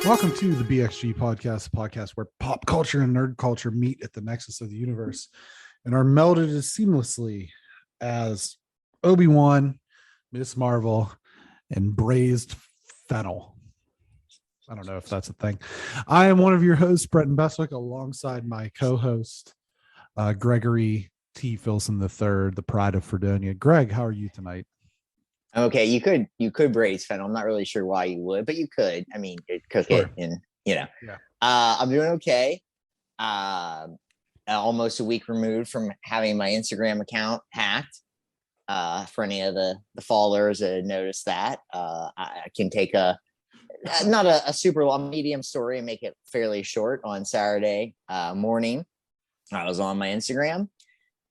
Welcome to the BXG podcast, a podcast where pop culture and nerd culture meet at the nexus of the universe and are melded as seamlessly as Obi-Wan, Miss Marvel, and braised fennel. I don't know if that's a thing. I am one of your hosts, Bretton Beswick, alongside my co-host, Gregory T. Filson III, the pride of Fredonia. Greg, how are you tonight? Okay, you could braise fennel. I'm not really sure why you would, but you could. I mean, you'd cook it and Yeah. I'm doing okay. Almost a week removed from having my Instagram account hacked. For any of the followers that noticed that, I can take not a super long medium story and make it fairly short. On Saturday morning, I was on my Instagram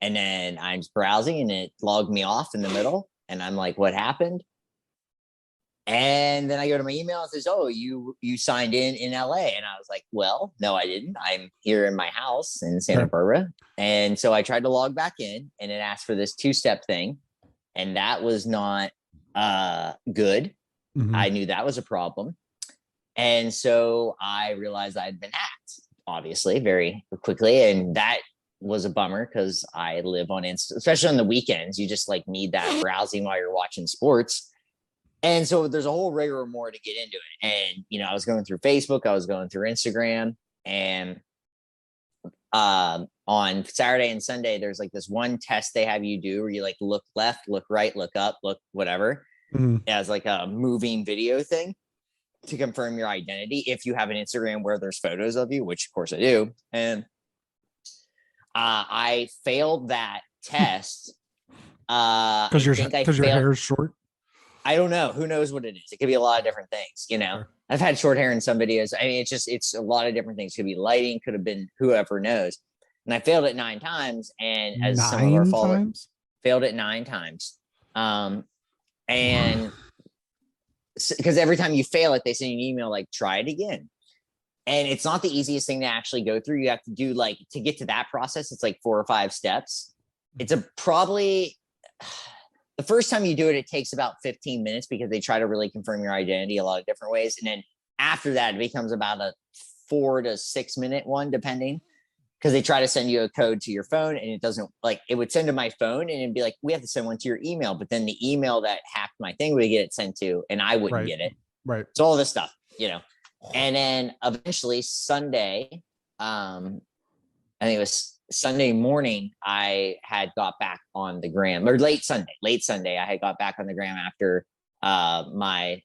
and then I'm just browsing and it logged me off in the middle. And I'm like, what happened? And then I go to my email and says, oh, you signed in LA. And I was like, well, no, I didn't. I'm here in my house in Santa Barbara. And so I tried to log back in and it asked for this 2-step thing. And that was not good. Mm-hmm. I knew that was a problem. And so I realized I'd been hacked, obviously, very quickly. And that was a bummer because I live on Insta, especially on the weekends. You just like need that browsing while you're watching sports. And so there's a whole rigor more to get into it. And, I was going through Facebook, I was going through Instagram, and on Saturday and Sunday, there's like this one test they have you do where you like look left, look right, look up, look whatever. Mm-hmm. As like a moving video thing to confirm your identity. If you have an Instagram where there's photos of you, which of course I do. And I failed that test. Because your hair is short? I don't know. Who knows what it is? It could be a lot of different things, Sure. I've had short hair in some videos. I mean, it's a lot of different things. Could be lighting, could have been whoever knows. And I failed it 9 times. And as some of our followers failed it 9 times. And because every time you fail it, they send you an email like, try it again. And it's not the easiest thing to actually go through. You have to do to get to that process, it's like 4 or 5 steps. It's probably the first time you do it, it takes about 15 minutes because they try to really confirm your identity a lot of different ways. And then after that, it becomes about a 4 to 6 minute one, depending, because they try to send you a code to your phone and it doesn't it would send to my phone and it'd be like, we have to send one to your email. But then the email that hacked my thing would get it sent to, and I wouldn't get it. Right. So all this stuff, And then eventually Sunday, I think it was Sunday morning, I had got back on the gram, or late Sunday, I had got back on the gram after my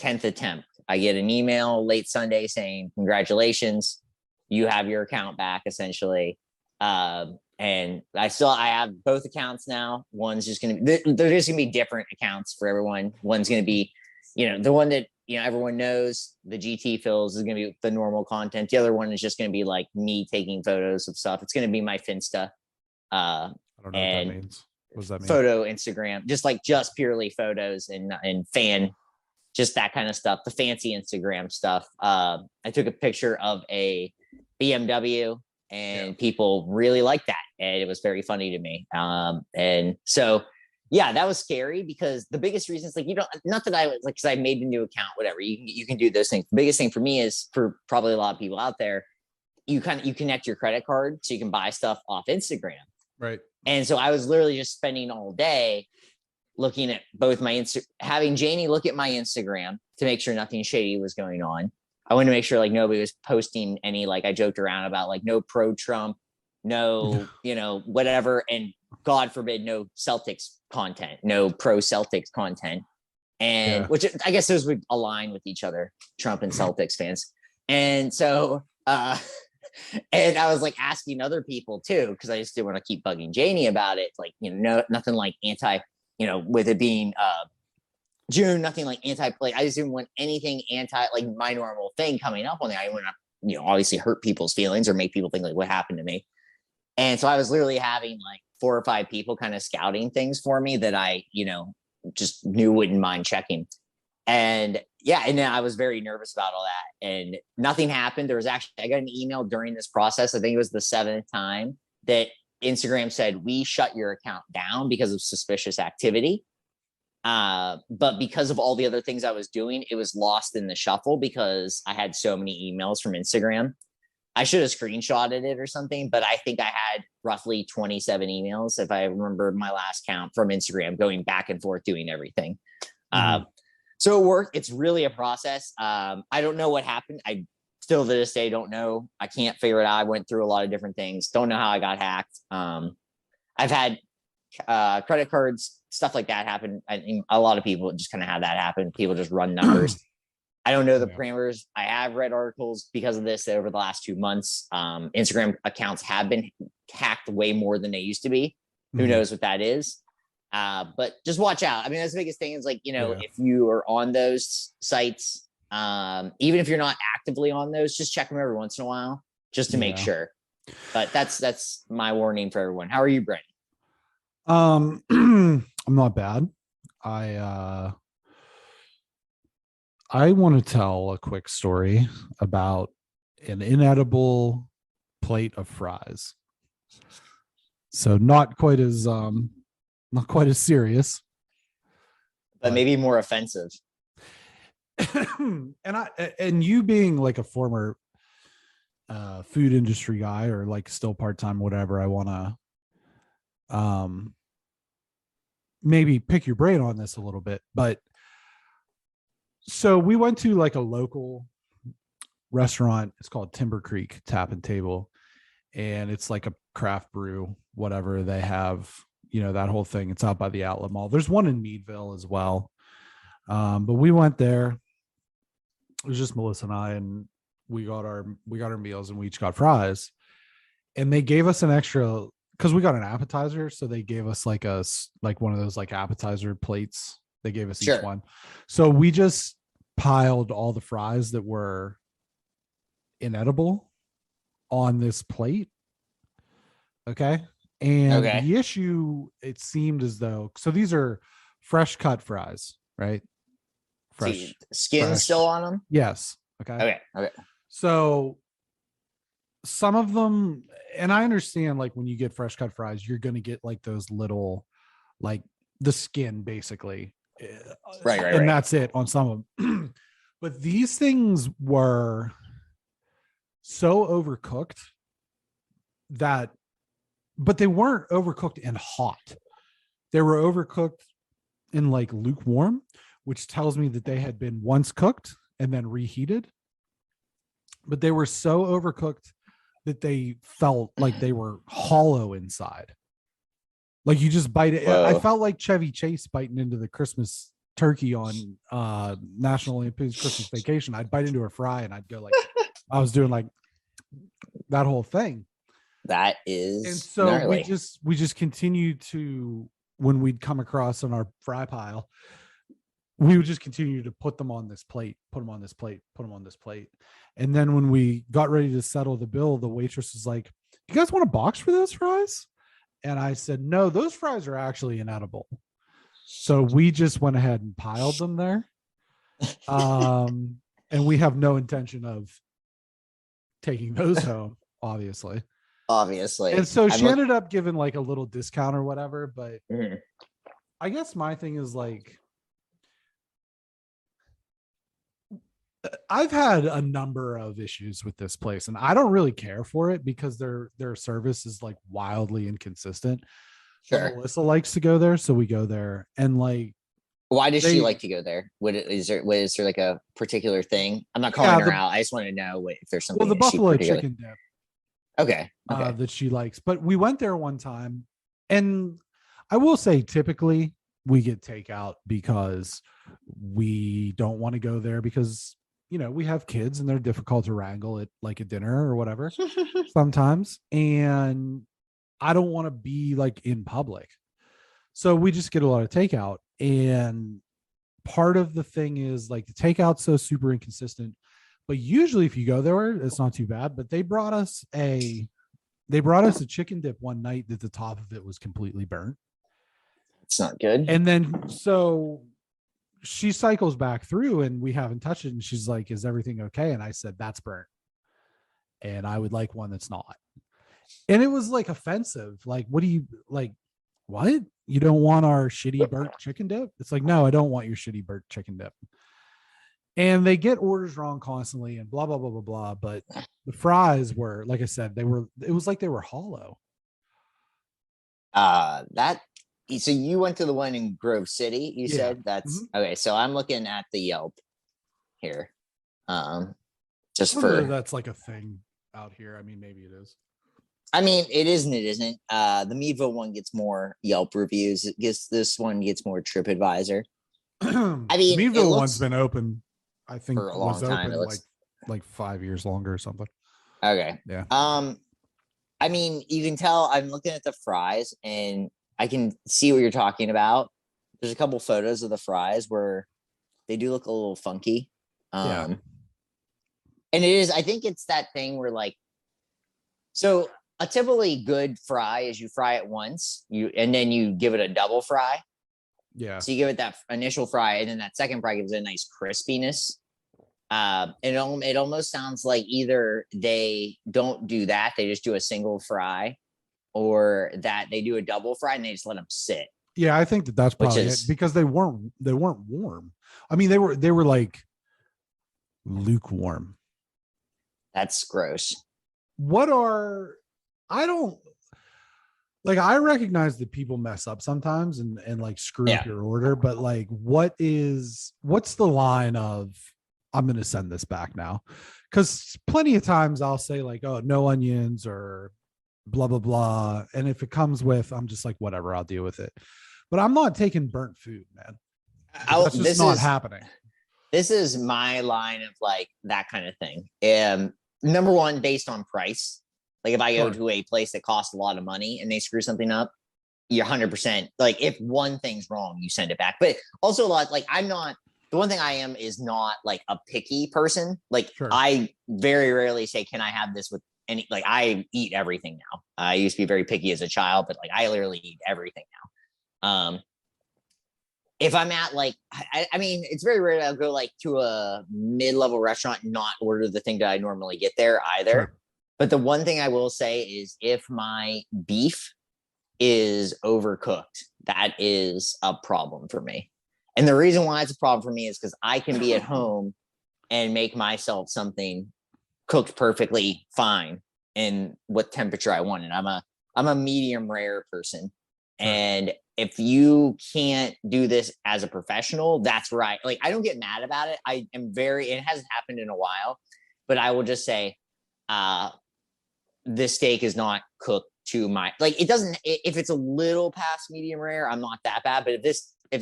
10th attempt. I get an email late Sunday saying, congratulations, you have your account back, essentially. And I have both accounts now. One's just going to be, there's going to be different accounts for everyone. One's going to be, the one that, everyone knows, the GT fills is going to be the normal content. The other one is just going to be like me taking photos of stuff. It's going to be my Finsta. I don't know what that means. What does that mean? Photo Instagram, just purely photos and fan, just that kind of stuff. The fancy Instagram stuff. I took a picture of a BMW and people really liked that. And it was very funny to me. And so, yeah, that was scary because the biggest reason is not that I was because I made a new account, whatever. You can do those things. The biggest thing for me is, for probably a lot of people out there, you connect your credit card so you can buy stuff off Instagram. Right. And so I was literally just spending all day looking at both having Janie look at my Instagram to make sure nothing shady was going on. I wanted to make sure nobody was posting any, I joked around about no pro Trump, no, whatever. And God forbid, no Celtics content, no pro Celtics content. And which I guess those would align with each other, Trump and Celtics fans. And so, and I was asking other people too, because I just didn't want to keep bugging Janie about it. Nothing anti, with it being June, nothing anti-play. I just didn't want anything anti, my normal thing coming up on there. I didn't want to, obviously hurt people's feelings or make people think what happened to me. And so I was literally having 4 or 5 people kind of scouting things for me that I, just knew wouldn't mind checking. And and then I was very nervous about all that, and nothing happened. I got an email during this process. I think it was the 7th time that Instagram said, we shut your account down because of suspicious activity. But because of all the other things I was doing, it was lost in the shuffle because I had so many emails from Instagram. I should have screenshotted it or something, but I think I had roughly 27 emails, if I remember my last count, from Instagram, going back and forth doing everything. So it worked. It's really a process. I don't know what happened. I still to this day don't know. I can't figure it out. I went through a lot of different things. Don't know how I got hacked. I've had credit cards, stuff like that happen. I think a lot of people just kind of have that happen. People just run numbers. I don't know the parameters. I have read articles because of this over the last 2 months. Instagram accounts have been hacked way more than they used to be. Who knows what that is? But just watch out. I mean, that's the biggest thing is like, if you are on those sites, even if you're not actively on those, just check them every once in a while just to make sure. But that's my warning for everyone. How are you, Brent? I'm not bad. I want to tell a quick story about an inedible plate of fries. So not quite as serious, but maybe more offensive. and you being like a former food industry guy, or like still part-time, whatever, I want to maybe pick your brain on this a little bit. But so we went to like a local restaurant. It's called Timber Creek Tap and Table, and it's like a craft brew, whatever they have, that whole thing. It's out by the Outlet Mall. There's one in Meadville as well. But we went there. It was just Melissa and I, and we got our meals, and we each got fries, and they gave us an extra, because we got an appetizer. So they gave us like one of those like appetizer plates. They gave us each one. So we just piled all the fries that were inedible on this plate. Okay. And the issue, it seemed as though, so these are fresh cut fries, right? Fresh. Skin still on them? Yes. Okay. So some of them, and I understand, like when you get fresh cut fries, you're going to get like those little, like the skin basically. Right. And that's it on some of them. But these things were so overcooked but they weren't overcooked and hot. They were overcooked in like lukewarm, which tells me that they had been once cooked and then reheated. But they were so overcooked that they felt like they were hollow inside. Like you just bite it. Whoa. I felt like Chevy Chase biting into the Christmas turkey on National Lampoon's Christmas Vacation. I'd bite into a fry and I'd go like, I was doing like that whole thing. That is, and so gnarly. we just continued to, when we'd come across on our fry pile, we would just continue to put them on this plate, put them on this plate, put them on this plate. And then when we got ready to settle the bill, the waitress was like, "You guys want a box for those fries?" And I said, "No, those fries are actually inedible." So we just went ahead and piled them there. And we have no intention of taking those home, obviously. And so she ended up giving like a little discount or whatever. But I guess my thing is like, I've had a number of issues with this place, and I don't really care for it because their service is like wildly inconsistent. But Melissa likes to go there, so we go there. And like, why does she like to go there? Is there like a particular thing? I'm not calling her out. I just want to know if there's something. Well, the buffalo chicken dip. Okay. That she likes. But we went there one time, and I will say typically we get takeout because we don't want to go there because, we have kids and they're difficult to wrangle at like a dinner or whatever sometimes. And I don't want to be like in public. So we just get a lot of takeout. And part of the thing is like the takeout's so super inconsistent. But usually if you go there, it's not too bad. But they brought us a chicken dip one night that the top of it was completely burnt. It's not good. And then so she cycles back through and we haven't touched it. And she's like, "Is everything okay?" And I said, "That's burnt. And I would like one that's not." And it was like offensive. Like, what do you like? what? You don't want our shitty burnt chicken dip? It's like, no, I don't want your shitty burnt chicken dip. And they get orders wrong constantly and blah, blah, blah, blah, blah. But the fries were, like I said, it was like they were hollow. That so you went to the one in Grove City, you said? That's okay. So I'm looking at the Yelp here. Just for that's like a thing out here. I mean, maybe it is. I mean, it is and it isn't. The Meadville one gets more Yelp reviews. This one gets more TripAdvisor. I mean, Meadville one's been open, I think, for a long time. Like 5 years longer or something. Okay. Yeah. I mean, you can tell I'm looking at the fries and I can see what you're talking about. There's a couple photos of the fries where they do look a little funky. Yeah. And I think it's that thing where like, so a typically good fry is you fry it once, and then you give it a double fry. Yeah. So you give it that initial fry, and then that second fry gives it a nice crispiness. It almost sounds like either they don't do that, they just do a single fry, or that they do a double fry and they just let them sit. Yeah, I think that's probably it, because they weren't warm. I mean, they were like lukewarm. That's gross. I recognize that people mess up sometimes and like screw up your order, but like what's the line of I'm going to send this back now? Because plenty of times I'll say like, oh, no onions or blah, blah, blah. And if it comes with, I'm just like, whatever, I'll deal with it. But I'm not taking burnt food, man. That's just not happening. This is my line of like that kind of thing. Number one, based on price. Like if I go to a place that costs a lot of money and they screw something up, you're 100%. Like if one thing's wrong, you send it back. But also like the one thing I am is not like a picky person. Like I very rarely say, can I have this with any, like I eat everything now. I used to be very picky as a child, but like I literally eat everything now. If I'm at like, I mean, it's very rare that I'll go like to a mid-level restaurant and not order the thing that I normally get there either. Sure. But the one thing I will say is if my beef is overcooked, that is a problem for me. And the reason why it's a problem for me is because I can be at home and make myself something cooked perfectly fine in what temperature I want. And I'm a medium rare person. And if you can't do this as a professional, that's right. Like, I don't get mad about it. It hasn't happened in a while, but I will just say, this steak is not cooked to my, like, it doesn't, if it's a little past medium rare, I'm not that bad. But if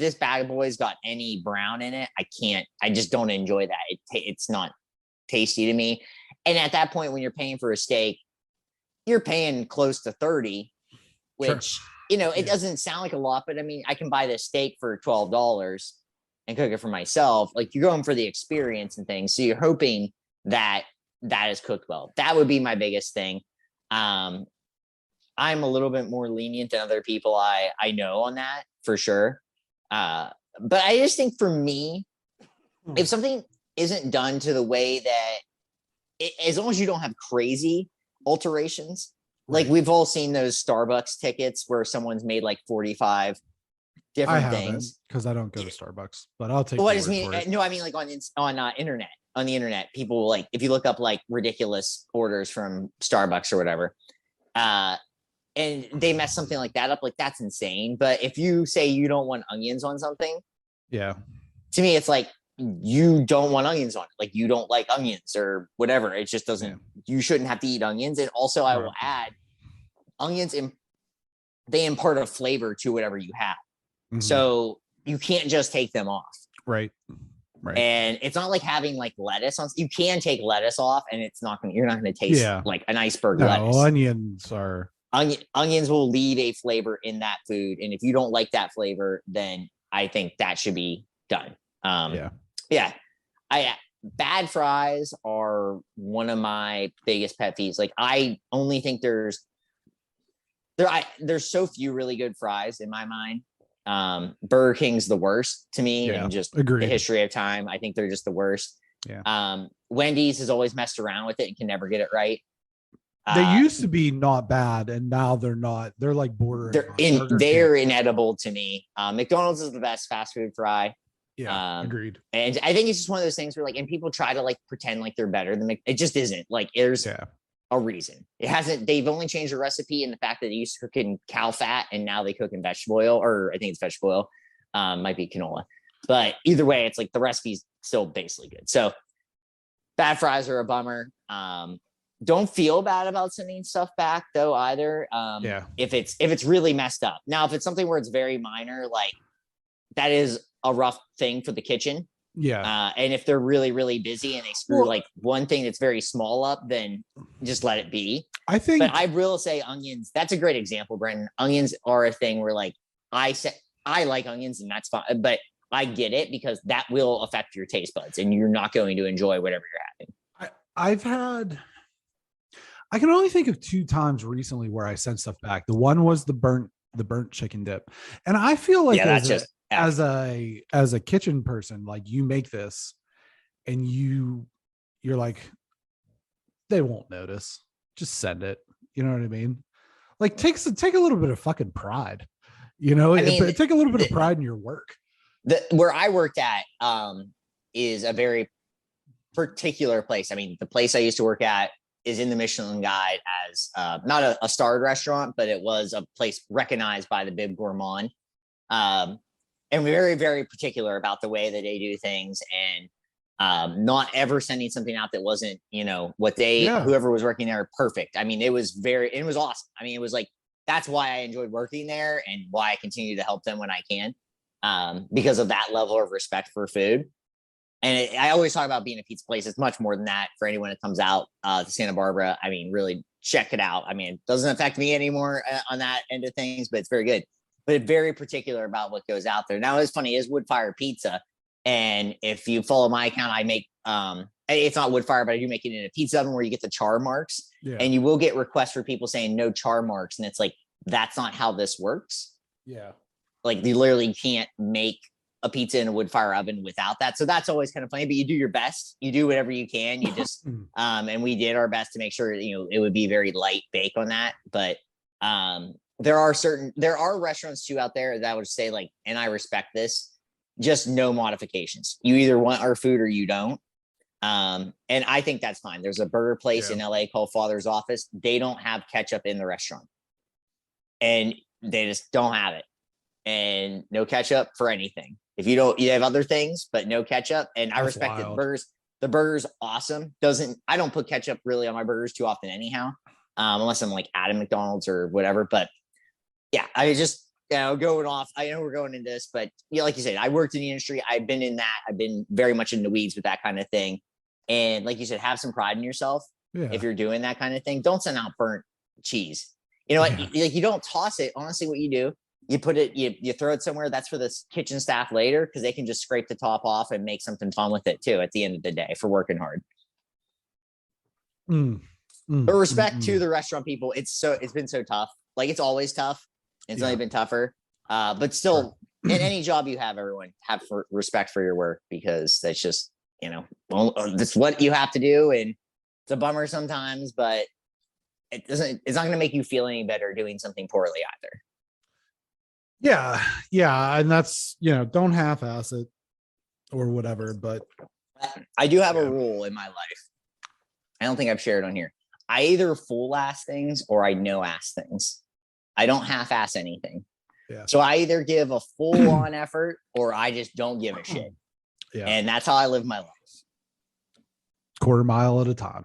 this bad boy's got any brown in it, I just don't enjoy that. It's not tasty to me. And at that point, when you're paying for a steak, you're paying close to 30, which, it doesn't sound like a lot, but I mean, I can buy this steak for $12 and cook it for myself. Like, you're going for the experience and things. So you're hoping that is cooked well. That would be my biggest thing. I'm a little bit more lenient than other people I know on that for sure. But I just think for me, if something isn't done to the way that as long as you don't have crazy alterations, like we've all seen those Starbucks tickets where someone's made like 45 different things. Because I don't go to Starbucks, but I'll take. Well, I just mean, no, I mean like on internet. On the internet, people like, if you look up like ridiculous orders from Starbucks or whatever, and they mess something like that up, like that's insane. But if you say you don't want onions on something, to me it's like you don't want onions on it, like you don't like onions or whatever. It just doesn't. You shouldn't have to eat onions. And also, I will add, onions they impart a flavor to whatever you have, so you can't just take them off. Right. And it's not like having like lettuce on. You can take lettuce off, and you're not going to taste like an iceberg lettuce. Onions will leave a flavor in that food, and if you don't like that flavor, then I think that should be done. Bad fries are one of my biggest pet peeves. Like, I only think there's so few really good fries in my mind. Burger King's the worst to me, and just the history of time. I think they're just the worst. Wendy's has always messed around with it and can never get it right. They used to be not bad, and now they're not. They're like bordering. They're inedible to me. McDonald's is the best fast food fry. Yeah, agreed. And I think it's just one of those things where like, and people try to like pretend like they're better than it just isn't. Like there's a reason. It hasn't. They've only changed the recipe and the fact that they used to cook in cow fat and now they cook in vegetable oil, or I think it's vegetable oil. Might be canola, but either way, it's like the recipe's still basically good. So bad fries are a bummer. Don't feel bad about sending stuff back though either. If it's really messed up. Now, if it's something where it's very minor, like that is a rough thing for the kitchen. Yeah. And if they're really, really busy and they screw like one thing that's very small up, then just let it be. I think, but I will say onions, that's a great example, Brendan. Onions are a thing where like I like onions and that's fine, but I get it because that will affect your taste buds and you're not going to enjoy whatever you're having. I can only think of 2 times recently where I sent stuff back. The one was the burnt chicken dip. And I feel like as a kitchen person, like you make this and you're like, they won't notice. Just send it. You know what I mean? Like take a little bit of fucking pride. You know, take a little bit of pride in your work. Where I worked at is a very particular place. I mean, the place I used to work at is in the Michelin Guide as not a starred restaurant, but it was a place recognized by the Bib Gourmand. And we're very, very particular about the way that they do things and not ever sending something out that wasn't, what whoever was working there, perfect. I mean, it was awesome. I mean, it was like, that's why I enjoyed working there and why I continue to help them when I can, because of that level of respect for food. And I always talk about being a pizza place. It's much more than that for anyone that comes out to Santa Barbara. I mean, really check it out. I mean, it doesn't affect me anymore on that end of things, but it's very good. But it's very particular about what goes out there. Now, it's funny, is wood fire pizza. And if you follow my account, I make, it's not wood fire, but I do make it in a pizza oven where you get the char marks. Yeah. And you will get requests for people saying no char marks. And it's like, that's not how this works. Yeah. Like you literally can't make a pizza in a wood fire oven without that. So that's always kind of funny, but you do your best. You do whatever you can. You just, and we did our best to make sure, it would be very light bake on that. But there are restaurants too out there that would say like, and I respect this, just no modifications. You either want our food or you don't. And I think that's fine. There's a burger place in LA called Father's Office. They don't have ketchup in the restaurant and they just don't have it. And no ketchup for anything. If you have other things, but no ketchup. And I respect it. The burger's awesome. I don't put ketchup really on my burgers too often anyhow, unless I'm like at a McDonald's or whatever. But yeah, I just, going off, I know we're going into this, but like you said, I worked in the industry. I've been in that. I've been very much in the weeds with that kind of thing. And like you said, have some pride in yourself. Yeah. If you're doing that kind of thing, don't send out burnt cheese. You know what? Yeah. Like you don't toss it. Honestly, what you do, you put it, you throw it somewhere. That's for the kitchen staff later, because they can just scrape the top off and make something fun with it too at the end of the day for working hard. But respect to the restaurant people. It's been so tough. Like it's always tough. It's only been tougher. But still, in any job you have, everyone have respect for your work, because that's just, that's what you have to do. And it's a bummer sometimes, but it's not going to make you feel any better doing something poorly either. Yeah. And that's, don't half-ass it or whatever, but I do have a rule in my life. I don't think I've shared on here. I either full ass things or I no ass things. I don't half-ass anything. Yeah. So I either give a full on effort or I just don't give a shit. Yeah. And that's how I live my life. Quarter mile at a time.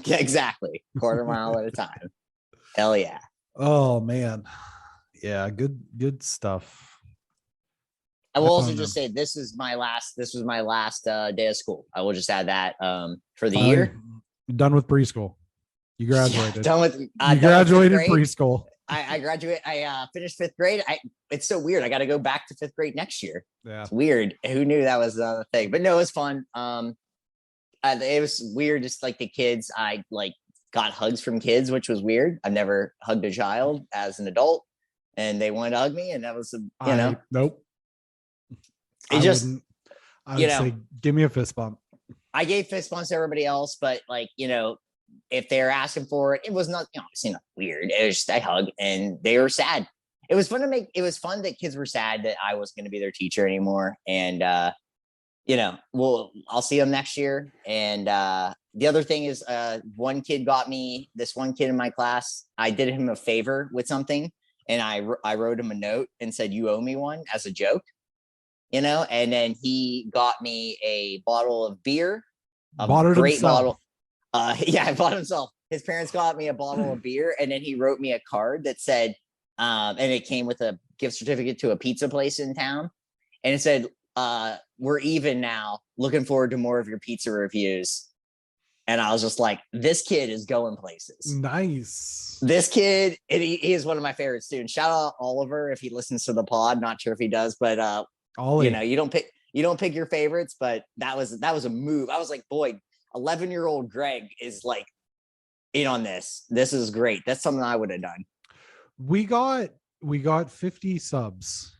Yeah, exactly. Quarter mile at a time. Hell yeah. Oh man. Yeah, good stuff. I will also just say this was my last day of school. I will just add that for the year. Done with preschool. You graduated. Yeah, you graduated preschool. I graduated. I finished 5th grade. It's so weird. I got to go back to 5th grade next year. Yeah, it's weird. Who knew that was the thing? But no, it was fun. It was weird. Just like the kids, I got hugs from kids, which was weird. I've never hugged a child as an adult. And they wanted to hug me, and that was, nope. It I just, I would say, give me a fist bump. I gave fist bumps to everybody else, but if they're asking for it, it was not, it's not weird. It was just a hug, and they were sad. It was fun that kids were sad that I wasn't going to be their teacher anymore. And, I'll see them next year. And the other thing is one kid in my class, I did him a favor with something, and I wrote him a note and said, "You owe me one," as a joke, and then he got me a bottle of beer, great bottle. I bought himself. His parents got me a bottle of beer, and then he wrote me a card that said, and it came with a gift certificate to a pizza place in town. And it said, "We're even now. Looking forward to more of your pizza reviews." And I was just like, this kid is going places. Nice. This kid, he is one of my favorite students. Shout out Oliver if he listens to the pod. Not sure if he does, but you don't pick your favorites, but that was a move. I was like, boy, 11-year-old Greg is like in on this. This is great. That's something I would have done. We got 50 subs.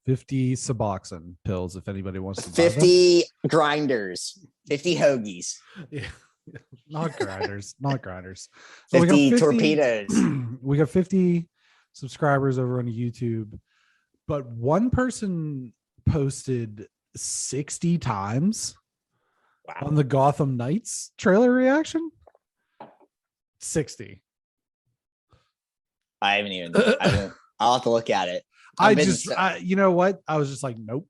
50 Suboxone pills, if anybody wants to. 50 grinders, 50 hoagies. Yeah, not grinders, not grinders. So 50 torpedoes. We got 50 subscribers over on YouTube, but one person posted 60 times on the Gotham Knights trailer reaction. 60. I haven't even. I'll have to look at it. You know what? I was just like, nope.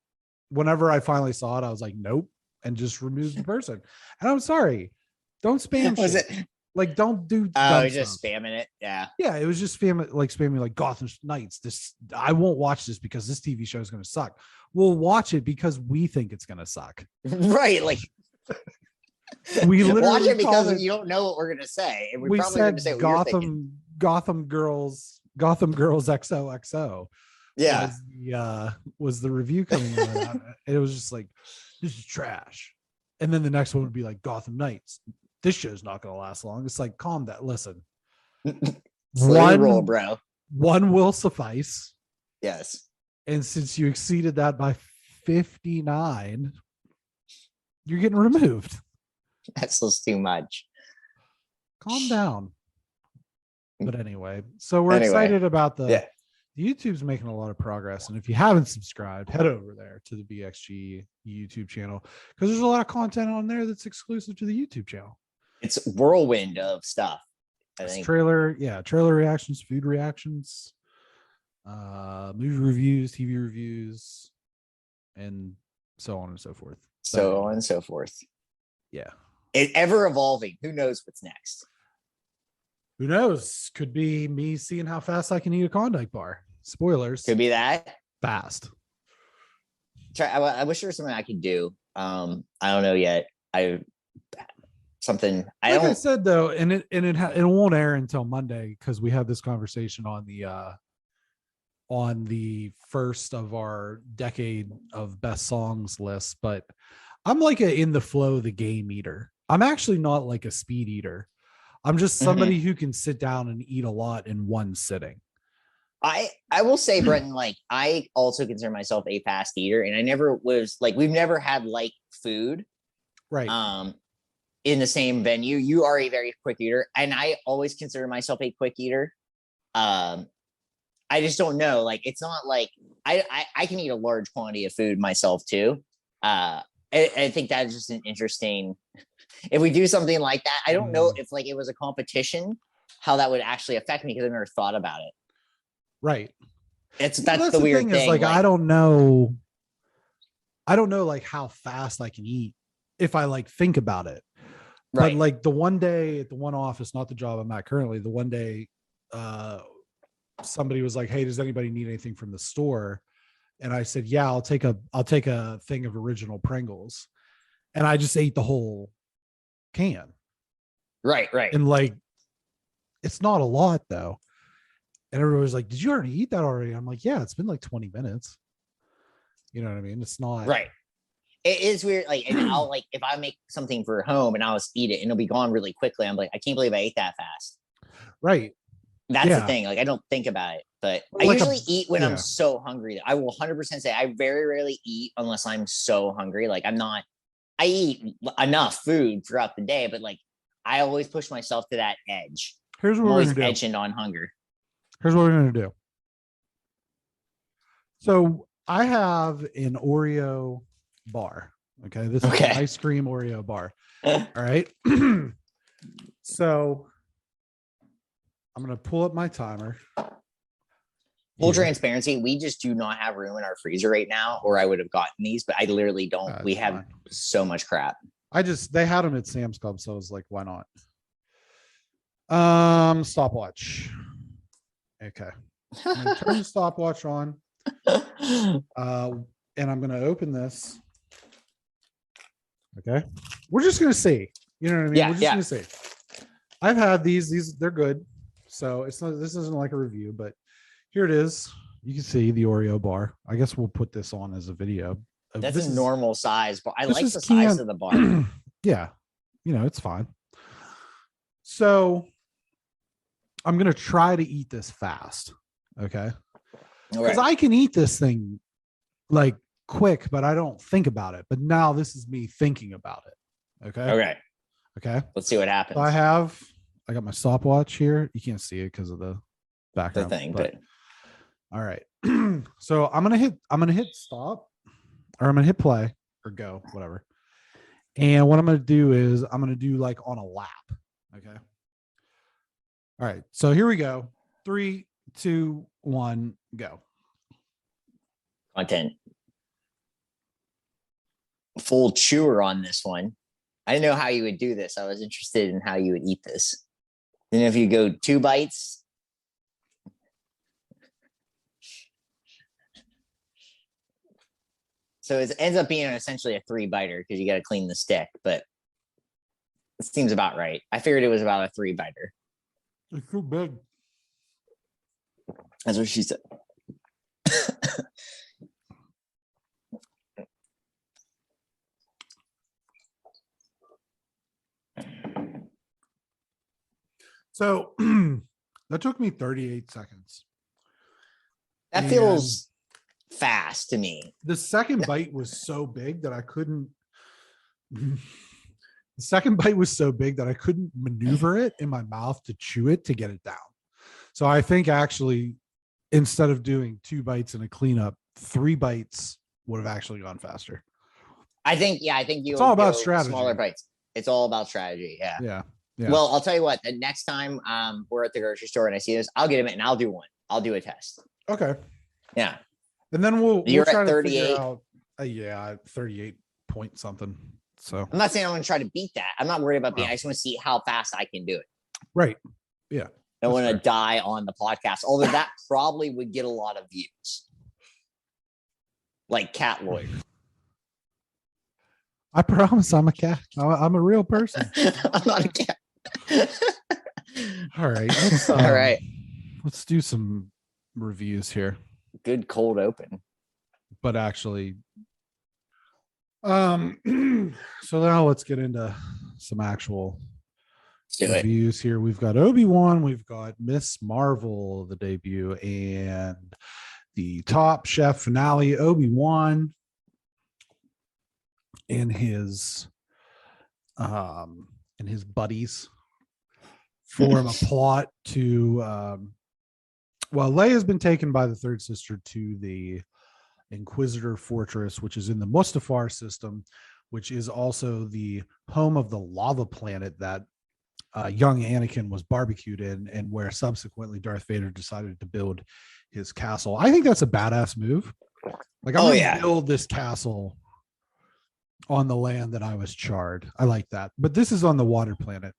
Whenever I finally saw it, I was like, nope, and just removed the person. And I'm sorry, don't spam. Was shit. it? Like, don't do. Oh, just spamming it. Yeah. Yeah, it was just spamming like Gotham Knights. This, I won't watch this because this TV show is going to suck. We'll watch it because we think it's going to suck. Right. Like, we literally watch it because you don't know what we're going to say. And we're probably going to say Gotham Girls XOXO. Yeah. Was the review coming out? It was just like, this is trash. And then the next one would be like Gotham Knights. This show's not going to last long. It's like, calm down. Listen, one will suffice. Yes. And since you exceeded that by 59, you're getting removed. That's just too much. Calm down. But anyway, so we're excited about YouTube's making a lot of progress. And if you haven't subscribed, head over there to the BXG YouTube channel, because there's a lot of content on there that's exclusive to the YouTube channel. It's a whirlwind of stuff. I think trailer reactions, food reactions, movie reviews, TV reviews, and so on and so forth. So on and so forth. Yeah. It ever evolving. Who knows what's next? Who knows? Could be me seeing how fast I can eat a Klondike bar. Spoilers. Could be that. Fast. I wish there was something I could do. I don't know yet. I said though, and it won't air until Monday because we had this conversation on the first of our decade of best songs list. But I'm like a in the flow of the game eater. I'm actually not like a speed eater. I'm just somebody who can sit down and eat a lot in one sitting. I will say, Brenton, like, I also consider myself a fast eater, and I never was like, we've never had like food. Right. In the same venue. You are a very quick eater, and I always consider myself a quick eater. I just don't know. Like, it's not like I can eat a large quantity of food myself too. I think that's just an interesting, if we do something like that, I don't know if like it was a competition, how that would actually affect me, because I've never thought about it. Right. That's the weird thing. Is like, I don't know like how fast I can eat if I like think about it. Right. But like the one day at the one office, not the job I'm at currently, the one day somebody was like, "Hey, does anybody need anything from the store?" And I said, "Yeah, I'll take a thing of original Pringles." And I just ate the whole can. Right. And like, it's not a lot though. And everybody was like, "Did you already eat that already?" I'm like, "Yeah, it's been like 20 minutes." You know what I mean? It's not right. It is weird. Like, and I'll like, if I make something for home and I'll just eat it and it'll be gone really quickly, I'm like, I can't believe I ate that fast. Right. That's the thing. Like, I don't think about it, but I usually eat when I'm so hungry. I will 100% say I very rarely eat unless I'm so hungry. Like, I eat enough food throughout the day, but like, I always push myself to that edge. Here's what I'm we're always gonna do. edging on hunger. Here's what we're gonna do. So I have an Oreo bar. Okay, this is an ice cream Oreo bar. All right. So I'm gonna pull up my timer. Full transparency, we just do not have room in our freezer right now, or I would have gotten these, but I literally don't. We have so much crap. They had them at Sam's Club, so I was like, why not? Stopwatch. Okay. I'm gonna turn the stopwatch on. And I'm gonna open this. Okay. We're just gonna see. You know what I mean? Yeah, We're just gonna see. I've had these, they're good. So this isn't like a review, but here it is. You can see the Oreo bar. I guess we'll put this on as a video. That's a normal size, but I like the size of the bar. Yeah, it's fine. So I'm gonna try to eat this fast. Okay. Because I can eat this thing like quick, but I don't think about it. But now this is me thinking about it. Okay. Let's see what happens. So I got my stopwatch here. You can't see it because of the background thing, but all right. So I'm gonna hit stop, or I'm gonna hit play or go, whatever. And what I'm gonna do is I'm gonna do like on a lap. Okay. All right. So here we go. 3, 2, 1, go. Content. Full chewer on this one. I didn't know how you would do this. I was interested in how you would eat this. Then if you go 2 bites. So it ends up being essentially a 3-biter because you got to clean the stick, but it seems about right. I figured it was about a 3-biter. It's too big. That's what she said. So that took me 38 seconds. That feels fast to me. The second bite was so big that I couldn't. The second bite was so big that I couldn't maneuver it in my mouth to chew it to get it down. So I think actually, instead of doing 2 bites and a cleanup, 3 bites would have actually gone faster. I think you. It's all about strategy. Smaller bites. It's all about strategy. Yeah. Yeah. Well, I'll tell you what. The next time we're at the grocery store and I see this, I'll get him and I'll do one. I'll do a test. Okay. Yeah. And then we'll try at 38. To figure out. 38 point something. So I'm not saying I'm going to try to beat that. I'm not worried about being. I just want to see how fast I can do it. Right. Yeah. I want to die on the podcast, although that probably would get a lot of views. Like Cat Lawyer. I promise I'm a cat. I'm a real person. I'm not a cat. All right. All right. Let's do some reviews here. Good cold open. But actually, so now let's get into some actual reviews here. We've got Obi-Wan, we've got Miss Marvel, the debut, and the Top Chef finale. Obi-Wan and his buddies form a plot to Leia has been taken by the third sister to the Inquisitor Fortress, which is in the Mustafar system, which is also the home of the lava planet that young Anakin was barbecued in, and where subsequently Darth Vader decided to build his castle. I think that's a badass move. Like, I'm gonna build this castle on the land that I was charred. I like that. But this is on the water planet.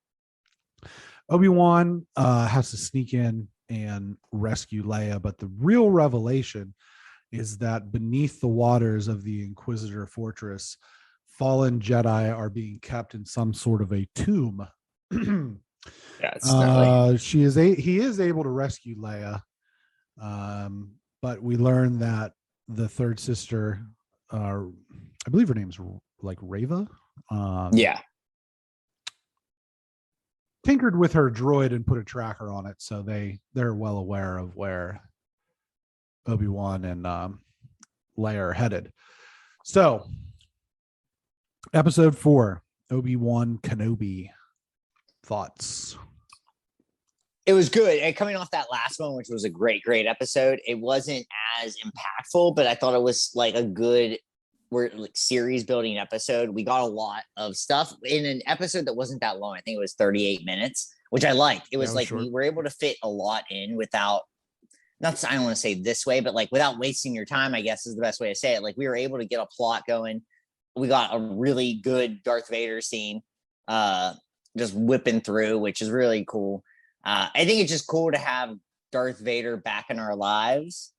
Obi-Wan has to sneak in and rescue Leia, but the real revelation is that beneath the waters of the Inquisitor Fortress, fallen Jedi are being kept in some sort of a tomb. He is able to rescue Leia, but we learn that the third sister, I believe her name's like Reva, tinkered with her droid and put a tracker on it, so they're well aware of where Obi-Wan and Leia are headed. So, episode 4, Obi-Wan Kenobi, thoughts? It was good. And coming off that last one, which was a great episode, it wasn't as impactful, but I thought it was like a good series building episode. We got a lot of stuff in an episode that wasn't that long. I think it was 38 minutes, which I liked. It was like short. We were able to fit a lot in without, I don't want to say this way, but like without wasting your time, I guess is the best way to say it. Like we were able to get a plot going. We got a really good Darth Vader scene just whipping through, which is really cool. I think it's just cool to have Darth Vader back in our lives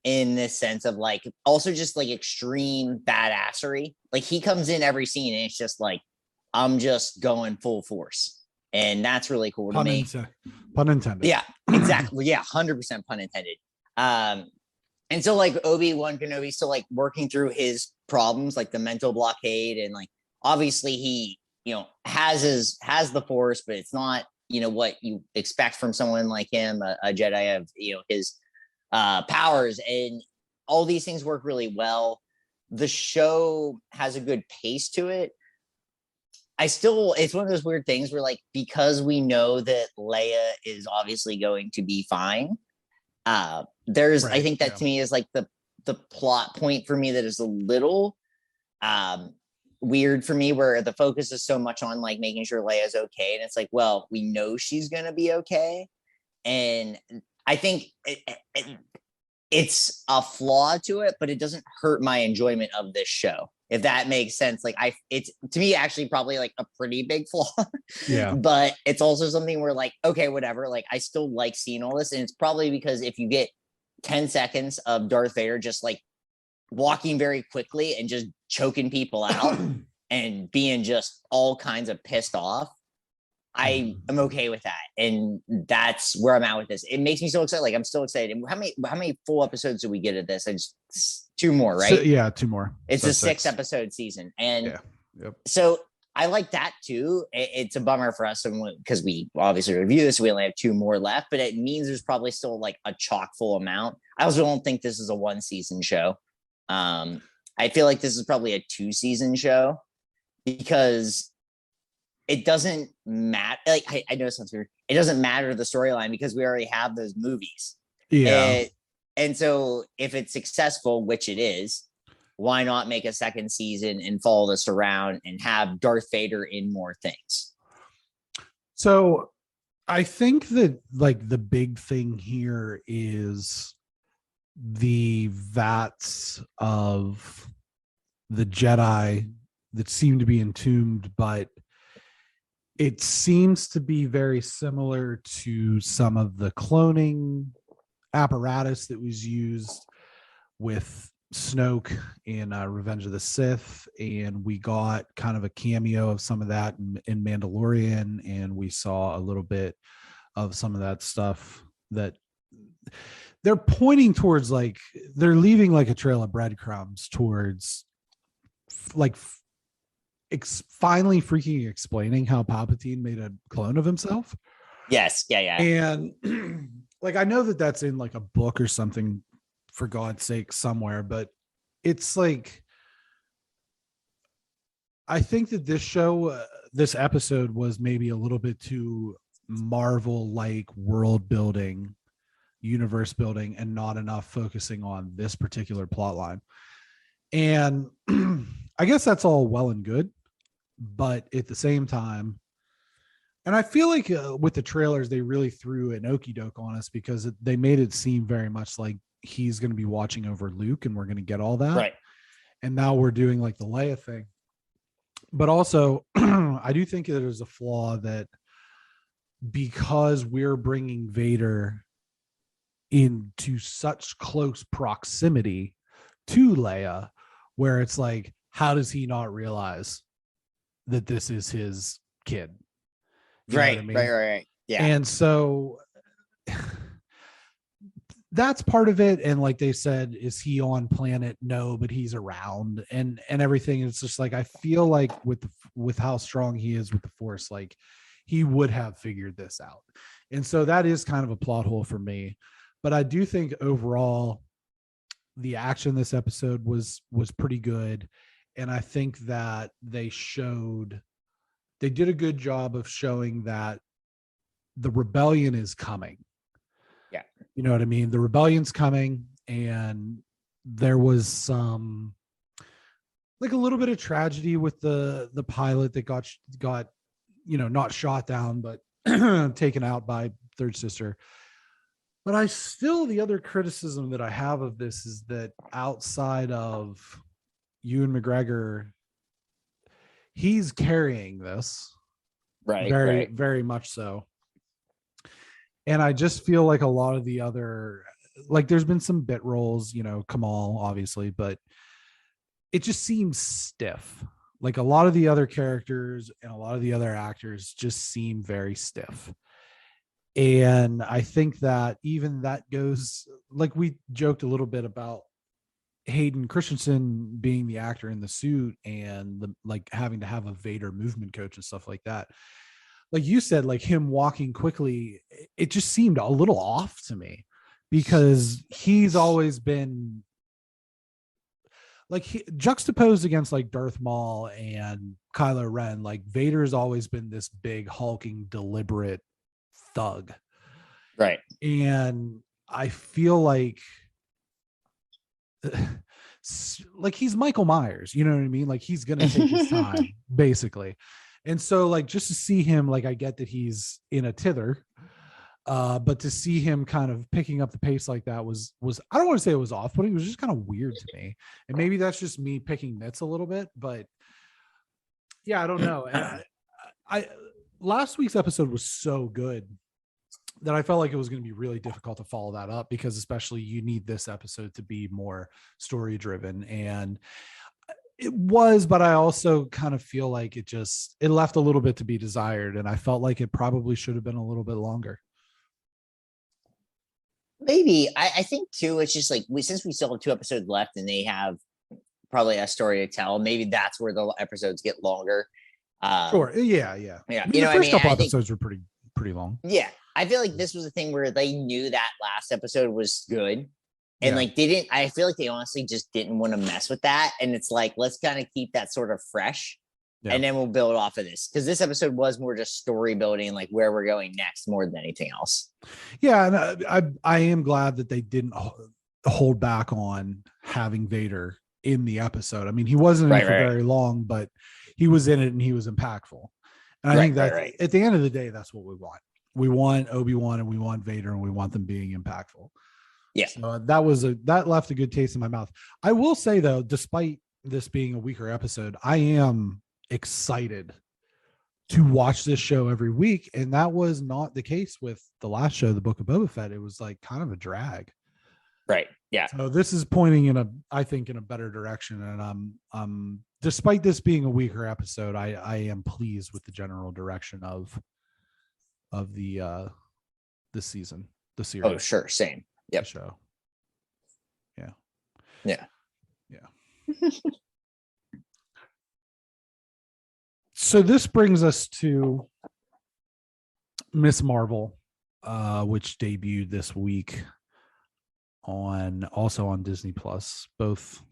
in this sense of like also just like extreme badassery. Like he comes in every scene and it's just like, I'm just going full force. And that's really cool to me. Pun intended. Yeah, exactly. Yeah, 100% pun intended. And so like Obi-Wan Kenobi still like working through his problems, like the mental blockade. And like, obviously he, has the Force, but it's not, what you expect from someone like him, a Jedi of, his powers, and all these things work really well. The show has a good pace to it. It's one of those weird things where like, because we know that Leia is obviously going to be fine. I think that to me is like the plot point for me that is a little weird for me, where the focus is so much on like making sure Leia's okay. And it's like, well, we know she's going to be okay. And I think it's a flaw to it, but it doesn't hurt my enjoyment of this show, if that makes sense. Like it's to me actually probably like a pretty big flaw. Yeah. But it's also something where like, okay, whatever. Like I still like seeing all this. And it's probably because if you get 10 seconds of Darth Vader just like walking very quickly and just choking people out and being just all kinds of pissed off, I am okay with that. And that's where I'm at with this. It makes me so excited. Like I'm still excited. How many full episodes do we get of this? I just 2 more, right? So, yeah, 2 more. It's a 6 episode season. And yeah. Yep. So I like that too. It's a bummer for us because we obviously review this. We only have 2 more left, but it means there's probably still like a chock full amount. I also don't think this is a 1 season show. I feel like this is probably a 2 season show, because it doesn't matter. Like I know it sounds weird. It doesn't matter the storyline because we already have those movies. Yeah. And so if it's successful, which it is, why not make a 2nd season and follow this around and have Darth Vader in more things? So I think that like the big thing here is the vats of the Jedi that seem to be entombed, but it seems to be very similar to some of the cloning apparatus that was used with Snoke in Revenge of the Sith, and we got kind of a cameo of some of that in Mandalorian, and we saw a little bit of some of that stuff that they're pointing towards, like they're leaving like a trail of breadcrumbs towards like finally freaking explaining how Palpatine made a clone of himself. Yes. Yeah. And like, I know that that's in like a book or something, for God's sake, somewhere, but it's like, I think that this episode was maybe a little bit too Marvel-like world building, universe building, and not enough focusing on this particular plot line. And I guess that's all well and good, but at the same time, and I feel like with the trailers, they really threw an okie doke on us, because they made it seem very much like he's going to be watching over Luke and we're going to get all that. Right. And now we're doing like the Leia thing. But also, I do think there's a flaw that because we're bringing Vader into such close proximity to Leia, where it's like, how does he not realize that this is his kid? You know what I mean? Right. Yeah. And so that's part of it. And like they said, is he on planet? No, but he's around and everything. It's just like, I feel like with how strong he is with the Force, like he would have figured this out. And so that is kind of a plot hole for me. But I do think overall the action this episode was pretty good. And I think that they showed they did a good job of showing that the rebellion is coming. Yeah. You know what I mean? The rebellion's coming, and there was some like a little bit of tragedy with the pilot that got not shot down, but taken out by Third Sister. But the other criticism that I have of this is that outside of Ewan McGregor, he's carrying this very, Right. very much so. And I just feel like a lot of the other, like there's been some bit roles, Kamal, obviously, but it just seems stiff. Like a lot of the other characters and a lot of the other actors just seem very stiff. And I think that even that goes, like we joked a little bit about Hayden Christensen being the actor in the suit and like having to have a Vader movement coach and stuff like that. Like you said, like him walking quickly, it just seemed a little off to me because he's always been like juxtaposed against like Darth Maul and Kylo Ren. Like Vader's always been this big, hulking, deliberate thug. Right. And I feel like he's Michael Myers, you know what I mean? Like he's gonna take his time, basically. And so like just to see him, like I get that he's in a tither, but to see him kind of picking up the pace like that was I don't want to say it was off, but it was just kind of weird to me. And maybe that's just me picking nits a little bit, but yeah, I don't know. And I last week's episode was so good that I felt like it was going to be really difficult to follow that up because especially you need this episode to be more story driven, and it was, but I also kind of feel like it left a little bit to be desired, and I felt like it probably should have been a little bit longer. Maybe I think too. It's just like since we still have 2 episodes left, and they have probably a story to tell. Maybe that's where the episodes get longer. Sure. Yeah. Yeah. I mean, the first couple episodes were pretty long. Yeah. I feel like this was a thing where they knew that last episode was good. And like I feel like they honestly just didn't want to mess with that. And it's like, let's kind of keep that sort of fresh. Yeah. And then we'll build off of this. Because this episode was more just story building and like where we're going next more than anything else. Yeah. And I am glad that they didn't hold back on having Vader in the episode. I mean, he wasn't in it for very long, but he was in it and he was impactful. And I think that at the end of the day, that's what we want. We want Obi-Wan and we want Vader and we want them being impactful. Yeah. So that left a good taste in my mouth. I will say though, despite this being a weaker episode, I am excited to watch this show every week. And that was not the case with the last show, The Book of Boba Fett. It was like kind of a drag. Right. Yeah. So this is pointing I think in a better direction. And despite this being a weaker episode, I am pleased with the general direction of the season, the series. Oh, sure. Same. Yep. Show. Yeah. Yeah. Yeah. So this brings us to Miss Marvel, which debuted this week also on Disney Plus. Both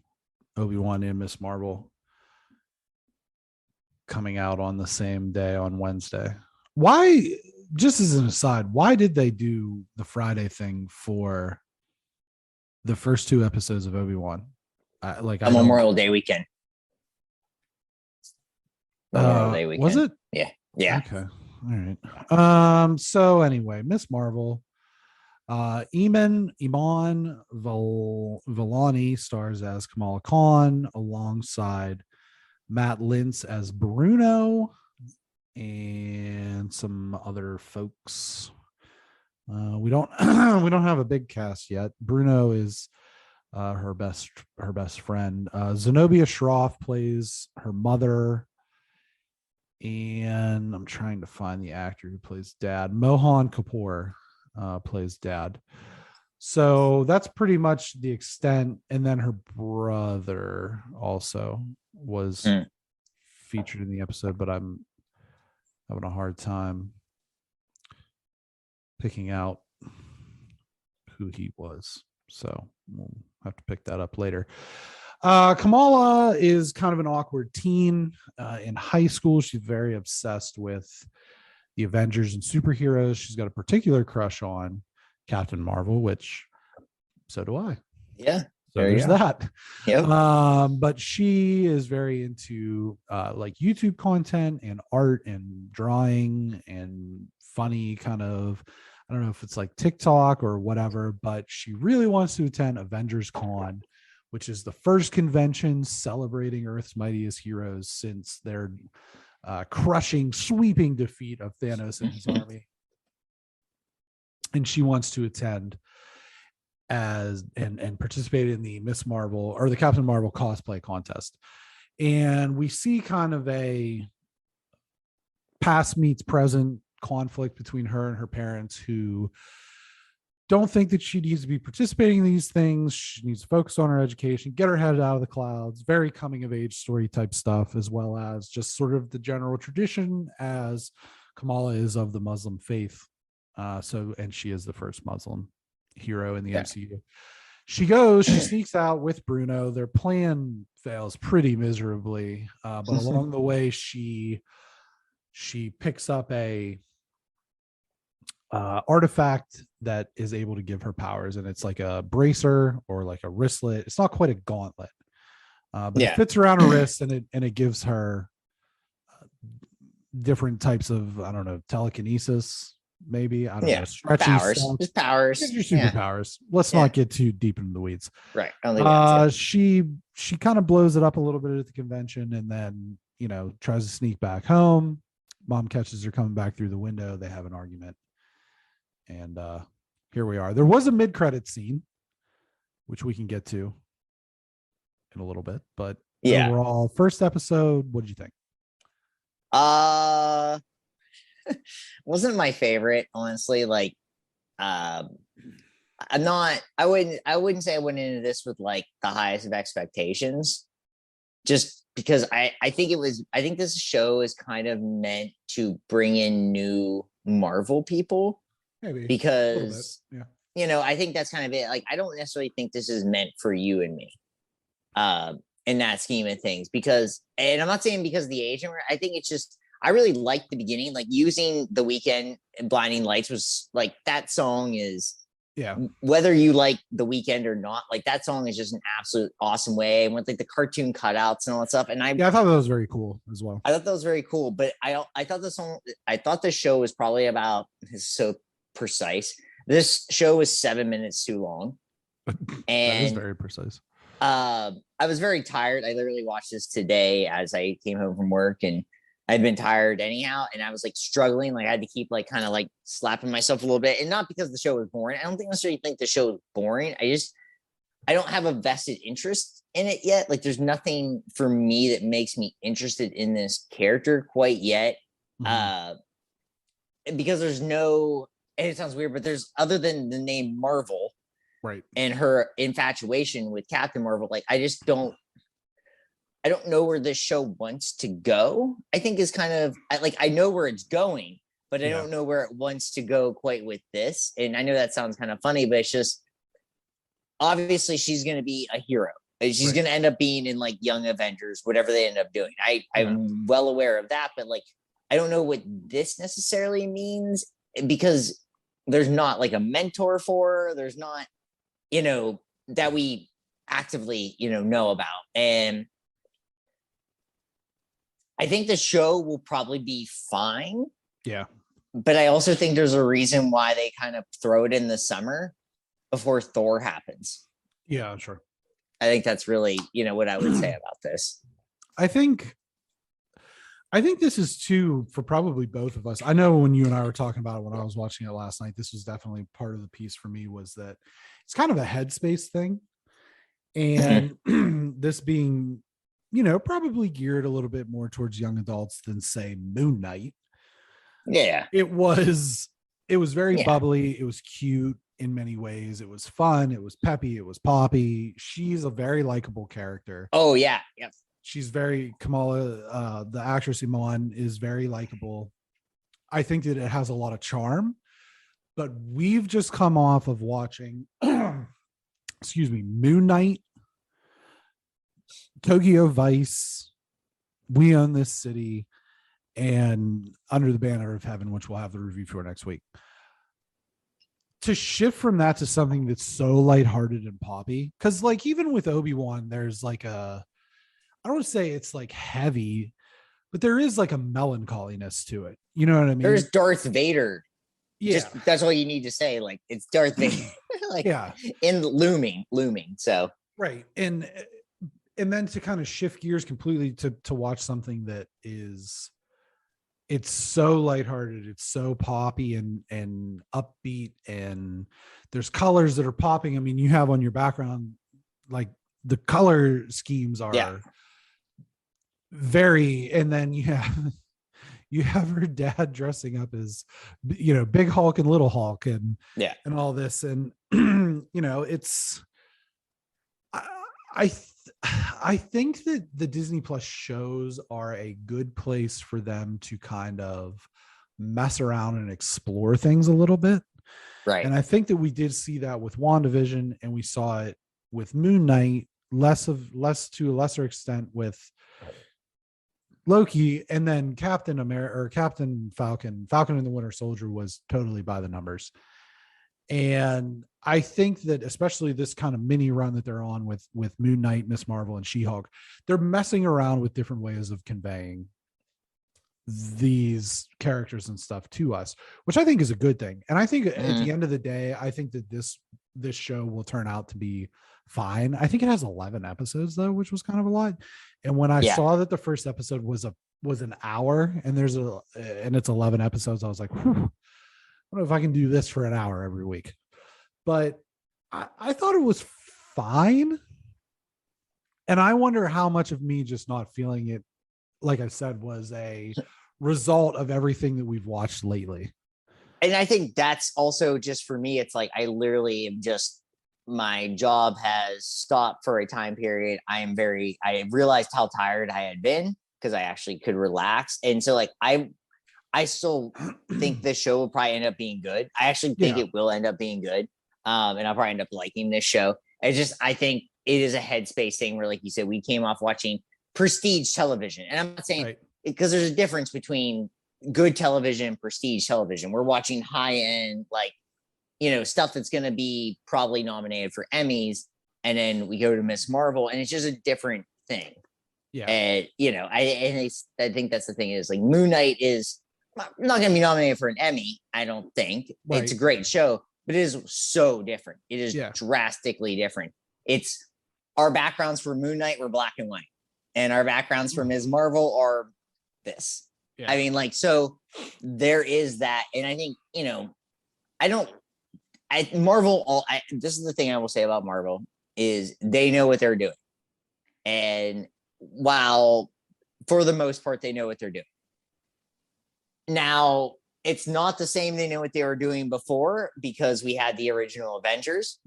Obi-Wan and Miss Marvel coming out on the same day on Wednesday. Why, just as an aside, why did they do the Friday thing for the first 2 episodes of Obi-Wan? Memorial Day weekend. Memorial Day weekend. Was it? Yeah. Yeah. Okay. All right. So anyway, Miss Marvel, Iman Vellani stars as Kamala Khan alongside Matt Lintz as Bruno and some other folks. We don't have a big cast yet. Bruno is her best friend. Zenobia Shroff plays her mother, and I'm trying to find the actor who plays Dad. Mohan Kapoor plays Dad. So that's pretty much the extent. And then her brother also was featured in the episode, but I'm having a hard time picking out who he was. So we'll have to pick that up later. Kamala is kind of an awkward teen. In high school, she's very obsessed with the Avengers and superheroes. She's got a particular crush on Captain Marvel, which so do I. Yeah. So there's that. Yep. But she is very into like YouTube content and art and drawing and funny kind of, I don't know if it's like TikTok or whatever, but she really wants to attend Avengers Con, which is the first convention celebrating Earth's mightiest heroes since their crushing, sweeping defeat of Thanos and his army. And she wants to attend as and participate in the Miss Marvel or the Captain Marvel cosplay contest. And we see kind of a past meets present conflict between her and her parents, who don't think that she needs to be participating in these things. She needs to focus on her education, get her head out of the clouds, very coming of age story type stuff, as well as just sort of the general tradition, as Kamala is of the Muslim faith. And she is the first Muslim hero in the MCU. She sneaks out with Bruno. Their plan fails pretty miserably, but along the way, she picks up a artifact that is able to give her powers, and it's like a bracer or like a wristlet. It's not quite a gauntlet, but it fits around her wrist, and it gives her different types of, I don't know, telekinesis. Maybe, I don't know, stretching powers. Just powers. Your superpowers. Let's not get too deep into the weeds. Right. She kind of blows it up a little bit at the convention, and then tries to sneak back home. Mom catches her coming back through the window. They have an argument, and here we are. There was a mid-credit scene, which we can get to in a little bit, but overall, first episode, what did you think? Wasn't my favorite, honestly. Like, I wouldn't say I went into this with like the highest of expectations, just because I think this show is kind of meant to bring in new Marvel people. Maybe. Because I think that's kind of it. Like, I don't necessarily think this is meant for you and me, in that scheme of things, and I'm not saying because of the age, I think it's just, I really liked the beginning, like using The Weeknd and Blinding Lights was like, that song is, whether you like The Weeknd or not, like that song is just an absolute awesome way. And with like the cartoon cutouts and all that stuff. And I thought that was very cool as well. I thought that was very cool, but I thought the show was probably about, this is so precise. This show was 7 minutes too long. And that is very precise. I was very tired. I literally watched this today as I came home from work, and I'd been tired anyhow, and I was like struggling. Like, I had to keep like kind of like slapping myself a little bit, and not because the show was boring. I don't necessarily think the show is boring. I don't have a vested interest in it yet. Like, there's nothing for me that makes me interested in this character quite yet. Because there's no, and it sounds weird, but there's, other than the name Marvel, right, and her infatuation with Captain Marvel, like I don't know where this show wants to go. I think is kind of like, I know where it's going, but I don't know where it wants to go quite with this. And I know that sounds kind of funny, but it's just, obviously she's going to be a hero. She's going to end up being in like Young Avengers, whatever they end up doing. I'm well aware of that, but like, I don't know what this necessarily means, because there's not like a mentor for her. There's not, that we actively, know about. And I think the show will probably be fine. Yeah. But I also think there's a reason why they kind of throw it in the summer before Thor happens. Yeah, sure. I think that's really, what I would say about this. I think this is too, for probably both of us. I know when you and I were talking about it, when I was watching it last night, this was definitely part of the piece for me, was that it's kind of a headspace thing. And this being, probably geared a little bit more towards young adults than, say, Moon Knight. Yeah. It was very bubbly. It was cute in many ways. It was fun. It was peppy. It was poppy. She's a very likable character. Oh, yeah. Yep. She's very, Kamala, the actress Iman, is very likable. I think that it has a lot of charm, but we've just come off of watching, Moon Knight, Tokyo Vice, We Own This City, and Under the Banner of Heaven, which we'll have the review for next week. To shift from that to something that's so lighthearted and poppy, because like even with Obi-Wan, there's like I don't want to say it's like heavy, but there is like a melancholiness to it. You know what I mean? There's Darth Vader. Yeah. Just that's all you need to say. Like it's Darth Vader. Like yeah. in looming. So right. And then to kind of shift gears completely to watch something that is, it's so lighthearted, it's so poppy and upbeat, and there's colors that are popping. I mean, you have on your background, like the color schemes are very, and then you have her dad dressing up as, you know, Big Hulk and Little Hulk and all this. And, you know, it's, I think that the Disney Plus shows are a good place for them to kind of mess around and explore things a little bit. Right. And I think that we did see that with WandaVision, and we saw it with Moon Knight, less to a lesser extent with Loki, and then Captain Falcon and the Winter Soldier was totally by the numbers. And I think that especially this kind of mini run that they're on with Moon Knight, Miss Marvel, and She-Hulk, they're messing around with different ways of conveying these characters and stuff to us, which I think is a good thing. And I think at the end of the day, I think that this show will turn out to be fine. I think it has 11 episodes though, which was kind of a lot. And when I saw that the first episode was an hour and it's 11 episodes, I was like, whew, I don't know if I can do this for an hour every week. But I thought it was fine. And I wonder how much of me just not feeling it, like I said, was a result of everything that we've watched lately. And I think that's also just for me, it's like I literally am just, my job has stopped for a time period. I realized how tired I had been because I actually could relax. And so like I still think this show will probably end up being good. I actually think it will end up being good. And I'll probably end up liking this show. I think it is a headspace thing where, like you said, we came off watching prestige television. And I'm not saying because there's a difference between good television and prestige television. We're watching high end, like, you know, stuff that's going to be probably nominated for Emmys. And then we go to Miss Marvel and it's just a different thing. Yeah. And, you know, I think that's the thing is like Moon Knight is not going to be nominated for an Emmy. I don't think. It's a great show, but it is so different. It is drastically different. It's our backgrounds for Moon Knight were black and white and our backgrounds for Ms. Marvel are this. I mean, like, so there is that. And I think, you know, this is the thing I will say about Marvel is they know what they're doing. And while for the most part, they know what they're doing. Now, it's not the same they know what they were doing before because we had the original Avengers.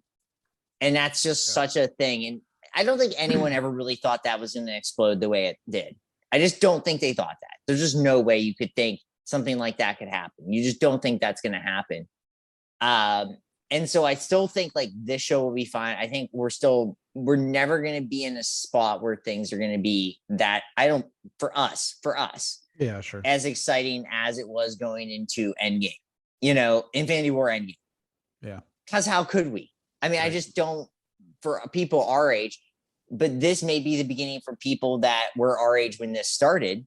And that's just such a thing. And I don't think anyone ever really thought that was going to explode the way it did. I just don't think they thought that. There's just no way you could think something like that could happen. You just don't think that's going to happen. And so I still think like this show will be fine. I think we're never going to be in a spot where things are going to be that for us. Yeah, sure. As exciting as it was going into Endgame, you know, Infinity War Endgame. Yeah. Because how could we? I mean, I just don't, for people our age, but this may be the beginning for people that were our age when this started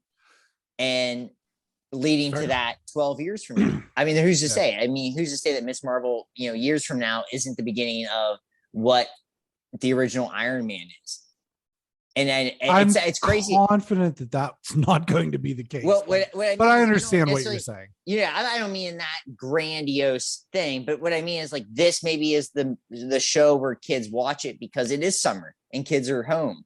and leading to that 12 years from now. I mean, who's to say? I mean, who's to say that Miss Marvel, you know, years from now isn't the beginning of what the original Iron Man is? And then it's crazy. I'm confident that that's not going to be the case. Well, but I understand what you're saying. Yeah, I don't mean that grandiose thing, but what I mean is like this maybe is the show where kids watch it because it is summer and kids are home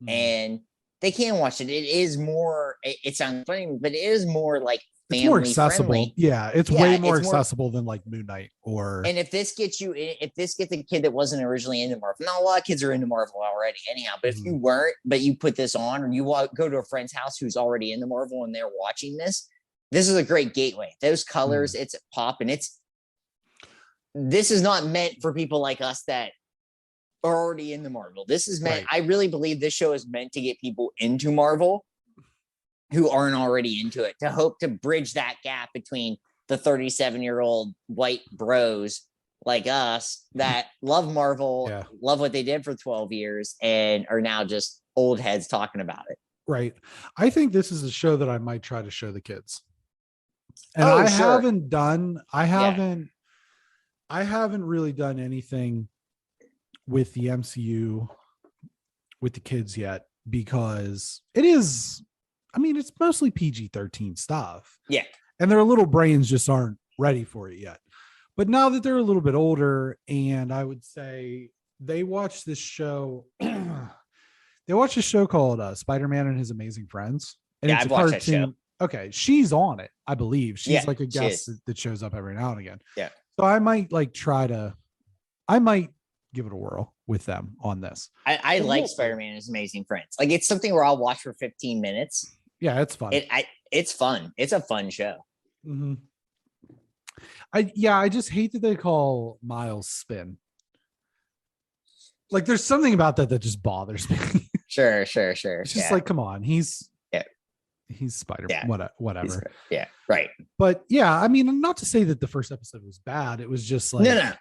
and they can watch it. It is more. It sounds funny, but it is more like family more accessible. Friendly. Yeah, it's way more accessible than like Moon Knight or. And if this gets a kid that wasn't originally into Marvel, now a lot of kids are into Marvel already, anyhow. But if you weren't, but you put this on, or you go to a friend's house who's already into Marvel and they're watching this is a great gateway. Those colors, it's pop, and this is not meant for people like us that are already in the Marvel. This is meant, Right. I really believe this show is meant to get people into Marvel who aren't already into it, to hope to bridge that gap between the 37-year-old white bros like us that love Marvel, Yeah. love what they did for 12 years, and are now just old heads talking about it. Right. I think this is a show that I might try to show the kids. And Oh, I sure. haven't really done anything with the MCU with the kids yet, because it's mostly PG-13 stuff. Yeah. And their little brains just aren't ready for it yet. But now that they're a little bit older, and I would say they watch this show, they watch a show called Spider-Man and His Amazing Friends. And it's I've a watched cartoon. that show. Okay. She's on it, I believe. She's like a she guest is. that shows up every now and again. Yeah. So I might I might give it a whirl with them on this. I like Spider-Man and His Amazing Friends. Like, it's something where I'll watch for 15 minutes. Yeah, it's fun. It's fun. It's a fun show. Mm-hmm. I just hate that they call Miles Spin. Like, there's something about that just bothers me. Sure. It's just like, come on, he's Spider-Man. Yeah. Whatever. Yeah, right. But yeah, I mean, not to say that the first episode was bad. It was just like, no.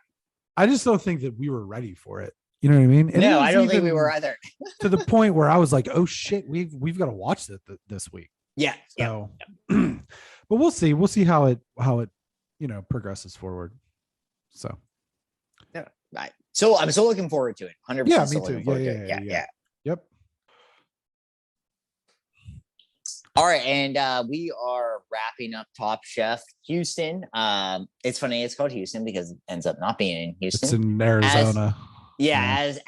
I just don't think that we were ready for it. You know what I mean? And no, I don't think we were either. To the point where I was like, oh shit, we've got to watch it this week. Yeah. So, but we'll see. We'll see how it progresses forward. So, yeah. Right. So I'm so looking forward to it. 100%. Yeah, me too. Yeah. Yep. All right, and we are wrapping up Top Chef Houston. It's funny it's called Houston because it ends up not being in Houston. It's in Arizona. As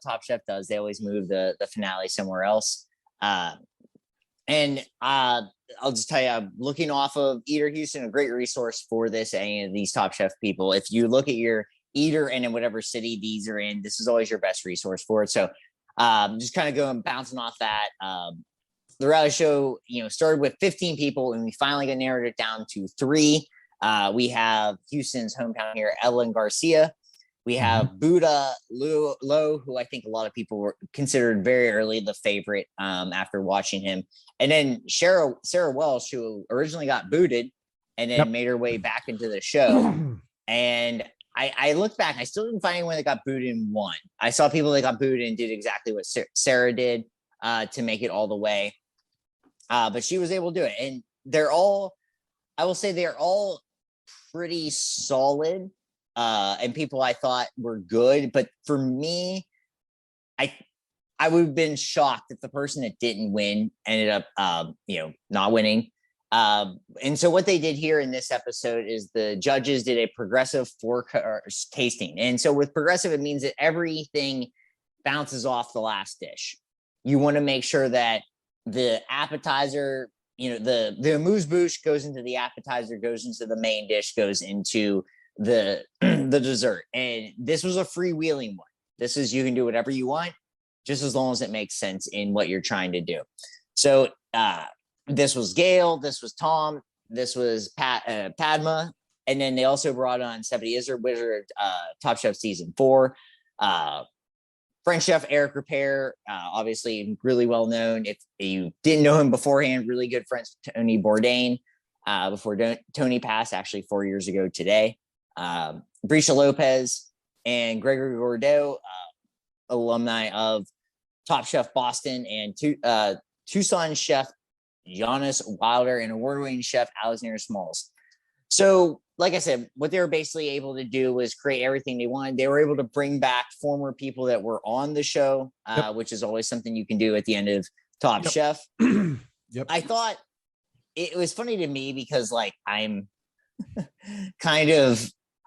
Top Chef does, they always move the finale somewhere else. And I'll just tell you, I'm looking off of Eater Houston, a great resource for this. Any of these Top Chef people, if you look at your Eater and in whatever city these are in, this is always your best resource for it. So just kind of going bouncing off that. The reality show, started with 15 people, and we finally got narrowed it down to 3. We have Houston's hometown here, Ellen Garcia. We have Buddha Lowe, who I think a lot of people were considered very early the favorite after watching him. And then Sarah Welsh, who originally got booted and then made her way back into the show. And I looked back, I still didn't find anyone that got booted and won. I saw people that got booted and did exactly what Sarah did to make it all the way. But she was able to do it. And they're all pretty solid. And people I thought were good. But for me, I would have been shocked if the person that didn't win ended up, not winning. And so what they did here in this episode is the judges did a progressive 4-course tasting. And so with progressive, it means that everything bounces off the last dish. You want to make sure that the appetizer, the amuse-bouche goes into the appetizer, goes into the main dish, goes into the dessert. And this was a freewheeling one. This is, you can do whatever you want, just as long as it makes sense in what you're trying to do. So this was Gail, this was Tom, this was Padma, and then they also brought on Stephanie Wizard, Top Chef season 4. French chef Eric Repair, obviously really well known. If you didn't know him beforehand, really good friends with Tony Bourdain before Tony passed, actually 4 years ago today. Brisha Lopez and Gregory Gordeau, alumni of Top Chef Boston, and Tucson chef Giannis Wilder and award-winning chef Alexander Smalls. So, like I said, what they were basically able to do was create everything they wanted. They were able to bring back former people that were on the show, which is always something you can do at the end of Top Chef. I thought it was funny to me because, like, I'm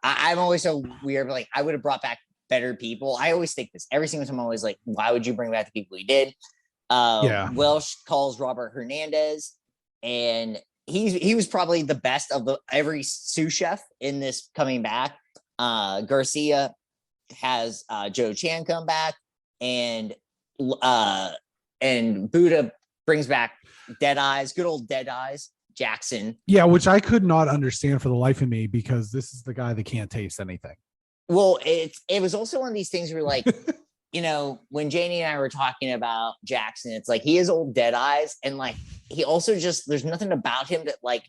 I'm always so weird. But, like, I would have brought back better people. I always think this every single time. I'm always like, why would you bring back the people you did? Welsh calls Robert Hernandez, and he was probably the best of every sous chef in this coming back. Garcia has Joe Chan come back, and Buddha brings back Dead Eyes, good old Dead Eyes Jackson. Yeah, which I could not understand for the life of me, because this is the guy that can't taste anything. Well, it was also one of these things where like, when Janie and I were talking about Jackson, it's like he has old dead eyes, and like he also just there's nothing about him that like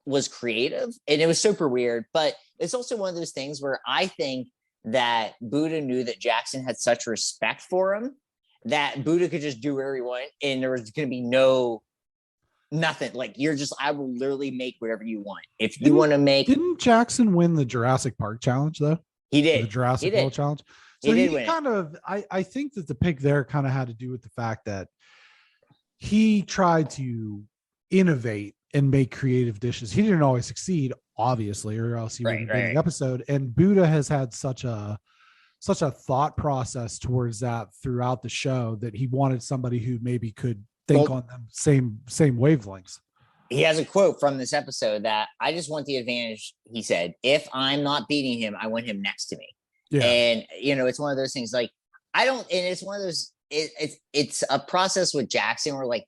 was creative, and it was super weird. But it's also one of those things where I think that Buddha knew that Jackson had such respect for him that Buddha could just do whatever he wanted, and there was going to be nothing. Like I will literally make whatever you want. If you want to make, didn't Jackson win the Jurassic Park challenge though? He did. The Jurassic World Challenge. So he kind of, I think that the pick there kind of had to do with the fact that he tried to innovate and make creative dishes. He didn't always succeed, obviously, or else he wouldn't have been the episode. And Buddha has had such a thought process towards that throughout the show that he wanted somebody who maybe could think on them same wavelengths. He has a quote from this episode that I just want the advantage. He said, if I'm not beating him, I want him next to me. Yeah. And, it's one of those things like, and it's one of those, it's a process with Jackson where like,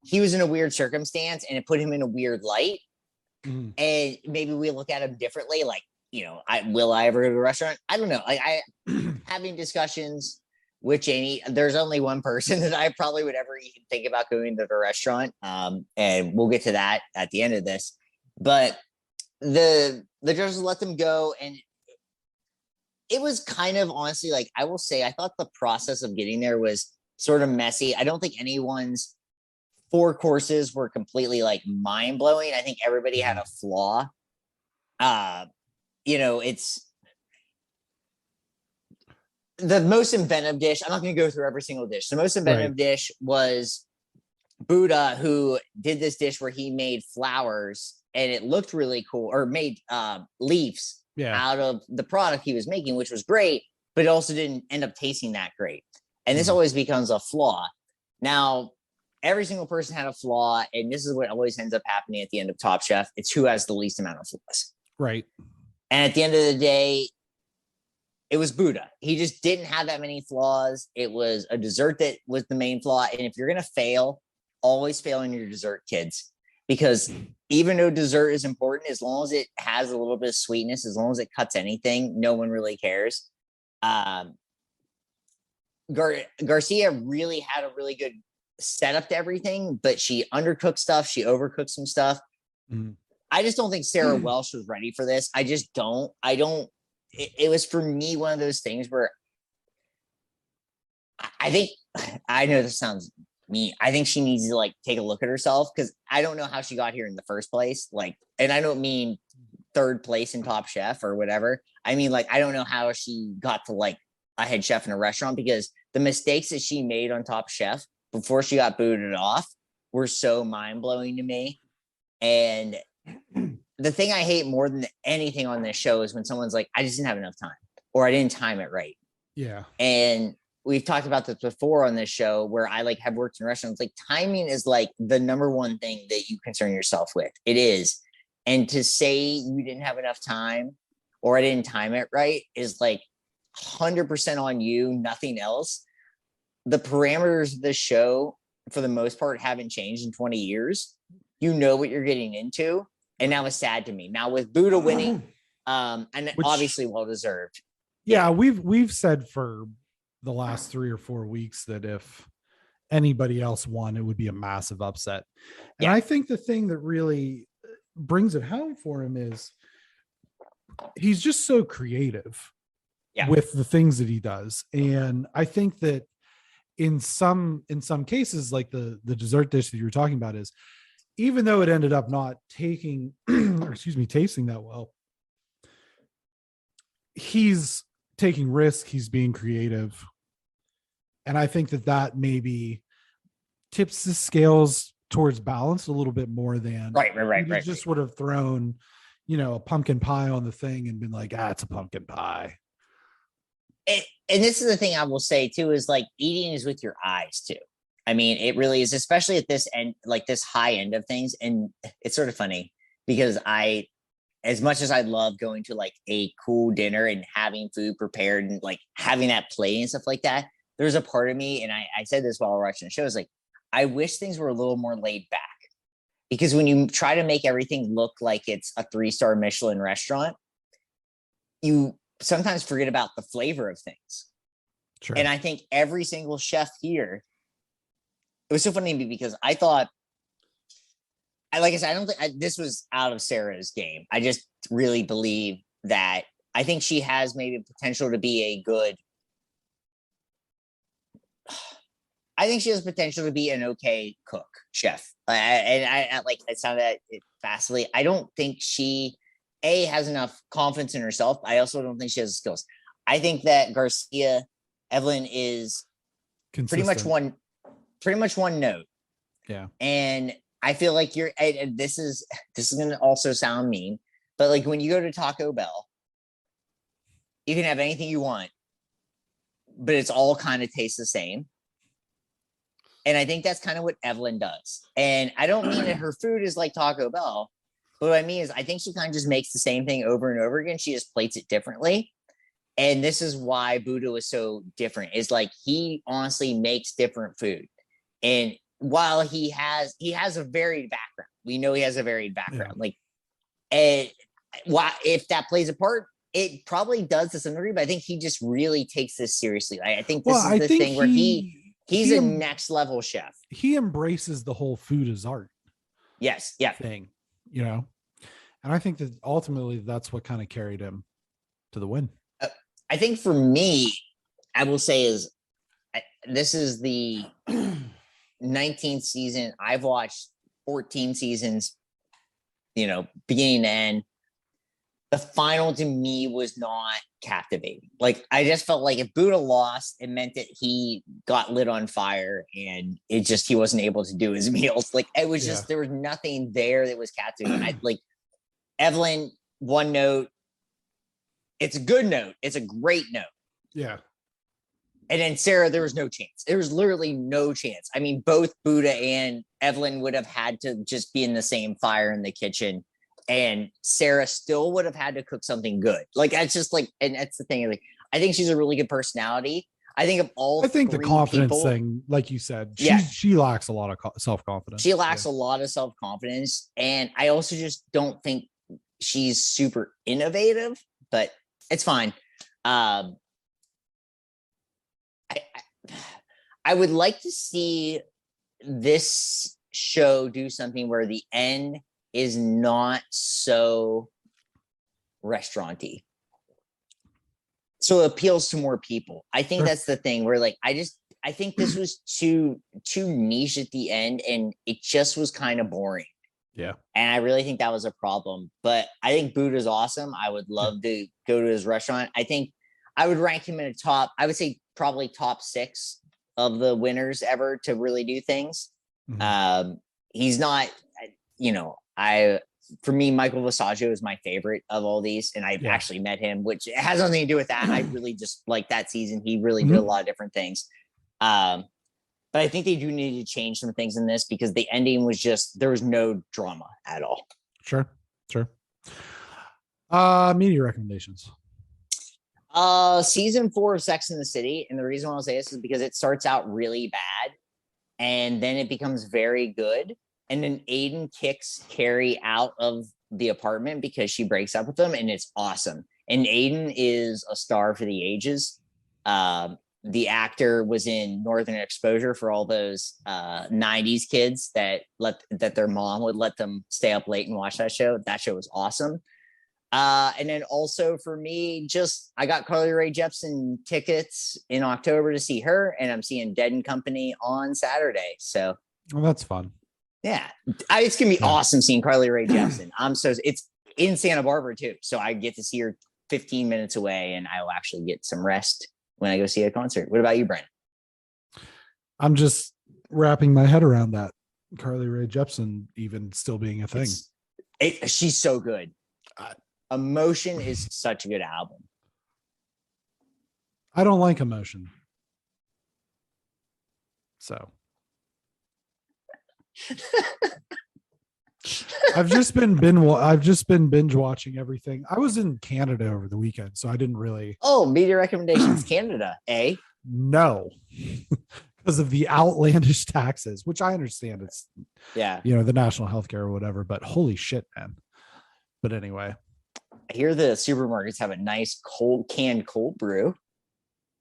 he was in a weird circumstance and it put him in a weird light. Mm. And maybe we look at him differently. Like, will I ever go to a restaurant? I don't know. Like having discussions with Janie, there's only one person that I probably would ever even think about going to the restaurant. And we'll get to that at the end of this. But the judges let them go. And it was kind of honestly, like, I will say, I thought the process of getting there was sort of messy. I don't think anyone's 4 courses were completely like mind blowing. I think everybody had a flaw. It's the most inventive dish. I'm not going to go through every single dish. The most inventive dish was Buddha, who did this dish where he made flowers and it looked really cool, or made leaves out of the product he was making, which was great, but it also didn't end up tasting that great. And this always becomes a flaw. Now, every single person had a flaw, and this is what always ends up happening at the end of Top Chef. It's who has the least amount of flaws. Right. And at the end of the day, it was Buddha. He just didn't have that many flaws. It was a dessert that was the main flaw. And if you're going to fail, always fail in your dessert, kids. Because even though dessert is important, as long as it has a little bit of sweetness, as long as it cuts anything, no one really cares. Garcia really had a really good setup to everything, but she undercooked stuff. She overcooked some stuff. Mm. I just don't think Sarah Welsh was ready for this. I just don't. It was for me one of those things where I think, I know this sounds mean, I think she needs to like take a look at herself, because I don't know how she got here in the first place. Like, and I don't mean 3rd place in Top Chef or whatever. I mean, like, I don't know how she got to like a head chef in a restaurant, because the mistakes that she made on Top Chef before she got booted off were so mind-blowing to me. And the thing I hate more than anything on this show is when someone's like, I just didn't have enough time, or I didn't time it right. Yeah. And we've talked about this before on this show, where I like have worked in restaurants. Like, timing is like the number one thing that you concern yourself with. It is. And to say you didn't have enough time, or I didn't time it right, is like 100% on you, nothing else. The parameters of the show, for the most part, haven't changed in 20 years. You know what you're getting into. And now it's sad to me. Now with Buddha winning, and obviously well-deserved. Yeah, we've said for the last 3 or 4 weeks that if anybody else won, it would be a massive upset. And I think the thing that really brings it home for him is he's just so creative with the things that he does. And I think that in some cases, like the dessert dish that you were talking about, is even though it ended up not tasting that well, he's taking risks, he's being creative. And I think that maybe tips the scales towards balance a little bit more than right. Just would have thrown, a pumpkin pie on the thing and been like, it's a pumpkin pie. And this is the thing I will say too, is like, eating is with your eyes too. I mean, it really is, especially at this end, like this high end of things. And it's sort of funny because as much as I love going to like a cool dinner and having food prepared and like having that plate and stuff like that, there's a part of me, and I said this while watching the show, is like, I wish things were a little more laid back, because when you try to make everything look like it's a 3-star Michelin restaurant, you sometimes forget about the flavor of things. Sure. And I think every single chef here, it was so funny to me because I thought, like I said, I don't think this was out of Sarah's game. I just really believe that I think she has maybe potential to be a good. I think she has potential to be an okay cook, chef. And I like it sounded vastly. I don't think she has enough confidence in herself. I also don't think she has the skills. I think that Garcia Evelyn is Consistent. pretty much one note. Yeah. And I feel like this is going to also sound mean, but like when you go to Taco Bell, you can have anything you want, but it's all kind of tastes the same. And I think that's kind of what Evelyn does. And I don't mean that her food is like Taco Bell, but what I mean is I think she kind of just makes the same thing over and over again. She just plates it differently. And this is why Buddha is so different. Is like he honestly makes different food. And while he has a varied background, we know he has a varied background. Yeah. Like, and why if that plays a part, it probably does to some degree. But I think he just really takes this seriously. I think this is the thing where he's a next level chef. He embraces the whole food as art. Yes. Yeah. Thing, you know, and I think that ultimately that's what kind of carried him to the win. I think for me, I will say this is the 19th season. I've watched 14 seasons, beginning to end. The final to me was not captivating. Like I just felt like if Buddha lost, it meant that he got lit on fire and he wasn't able to do his meals. Like it was just, there was nothing there that was captivating. I like Evelyn, one note. It's a good note. It's a great note. Yeah. And then Sarah, there was no chance. There was literally no chance. I mean, both Buddha and Evelyn would have had to just be in the same fire in the kitchen. And Sarah still would have had to cook something good. Like, that's just like, and that's the thing. Like, I think she's a really good personality. I think the confidence thing, like you said, she lacks a lot of self-confidence. She lacks a lot of self-confidence. And I also just don't think she's super innovative, but it's fine. I would like to see this show do something where the end is not so restaurant-y. So it appeals to more people. I think that's the thing where like, I think this was too niche at the end and it just was kind of boring. Yeah. And I really think that was a problem, but I think Buddha's awesome. I would love to go to his restaurant. I think I would rank him in a I would say probably top 6 of the winners ever to really do things. Mm-hmm. He's not, for me, Michael Visaggio is my favorite of all these. And I've actually met him, which has nothing to do with that. I really just like that season. He really did a lot of different things. But I think they do need to change some things in this because the ending was there was no drama at all. Sure. Media recommendations. Season 4 of Sex and the City. And the reason why I'll say this is because it starts out really bad and then it becomes very good. And then Aiden kicks Carrie out of the apartment because she breaks up with him. And it's awesome. And Aiden is a star for the ages. The actor was in Northern Exposure for all those 90s kids that their mom would let them stay up late and watch that show. That show was awesome. And then also for me, I got Carly Rae Jepsen tickets in October to see her, and I'm seeing Dead & Company on Saturday. So, well, that's fun. Yeah, it's gonna be awesome seeing Carly Rae Jepsen. It's in Santa Barbara too, so I get to see her 15 minutes away, and I will actually get some rest when I go see a concert. What about you, Brent? I'm just wrapping my head around that Carly Rae Jepsen even still being a thing. She's so good. Emotion is such a good album. I don't like Emotion. So I've just been binge watching everything. I was in Canada over the weekend, so I didn't really. Oh, media recommendations, Canada, eh? No, because of the outlandish taxes, which I understand. It's the national healthcare or whatever. But holy shit, man! But anyway, I hear the supermarkets have a nice canned cold brew.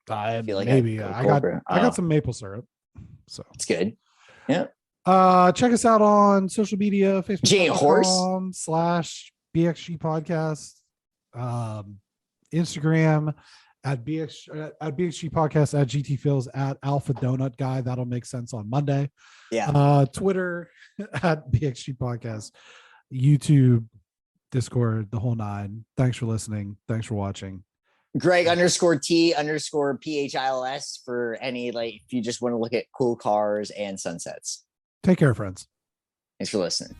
I feel like maybe a I cold got brew. I got some maple syrup. So It's good. Yeah. check us out on social media, Giant horse. facebook.com/BXG podcast, Instagram at BXG podcast, at GT Phils, at Alpha Donut Guy. That'll make sense on Monday. Yeah. Twitter at BXG podcast, YouTube, Discord, the whole nine. Thanks for listening. Thanks for watching. Greg _T_PHILS for any, like, if you just want to look at cool cars and sunsets. Take care, friends. Thanks for listening.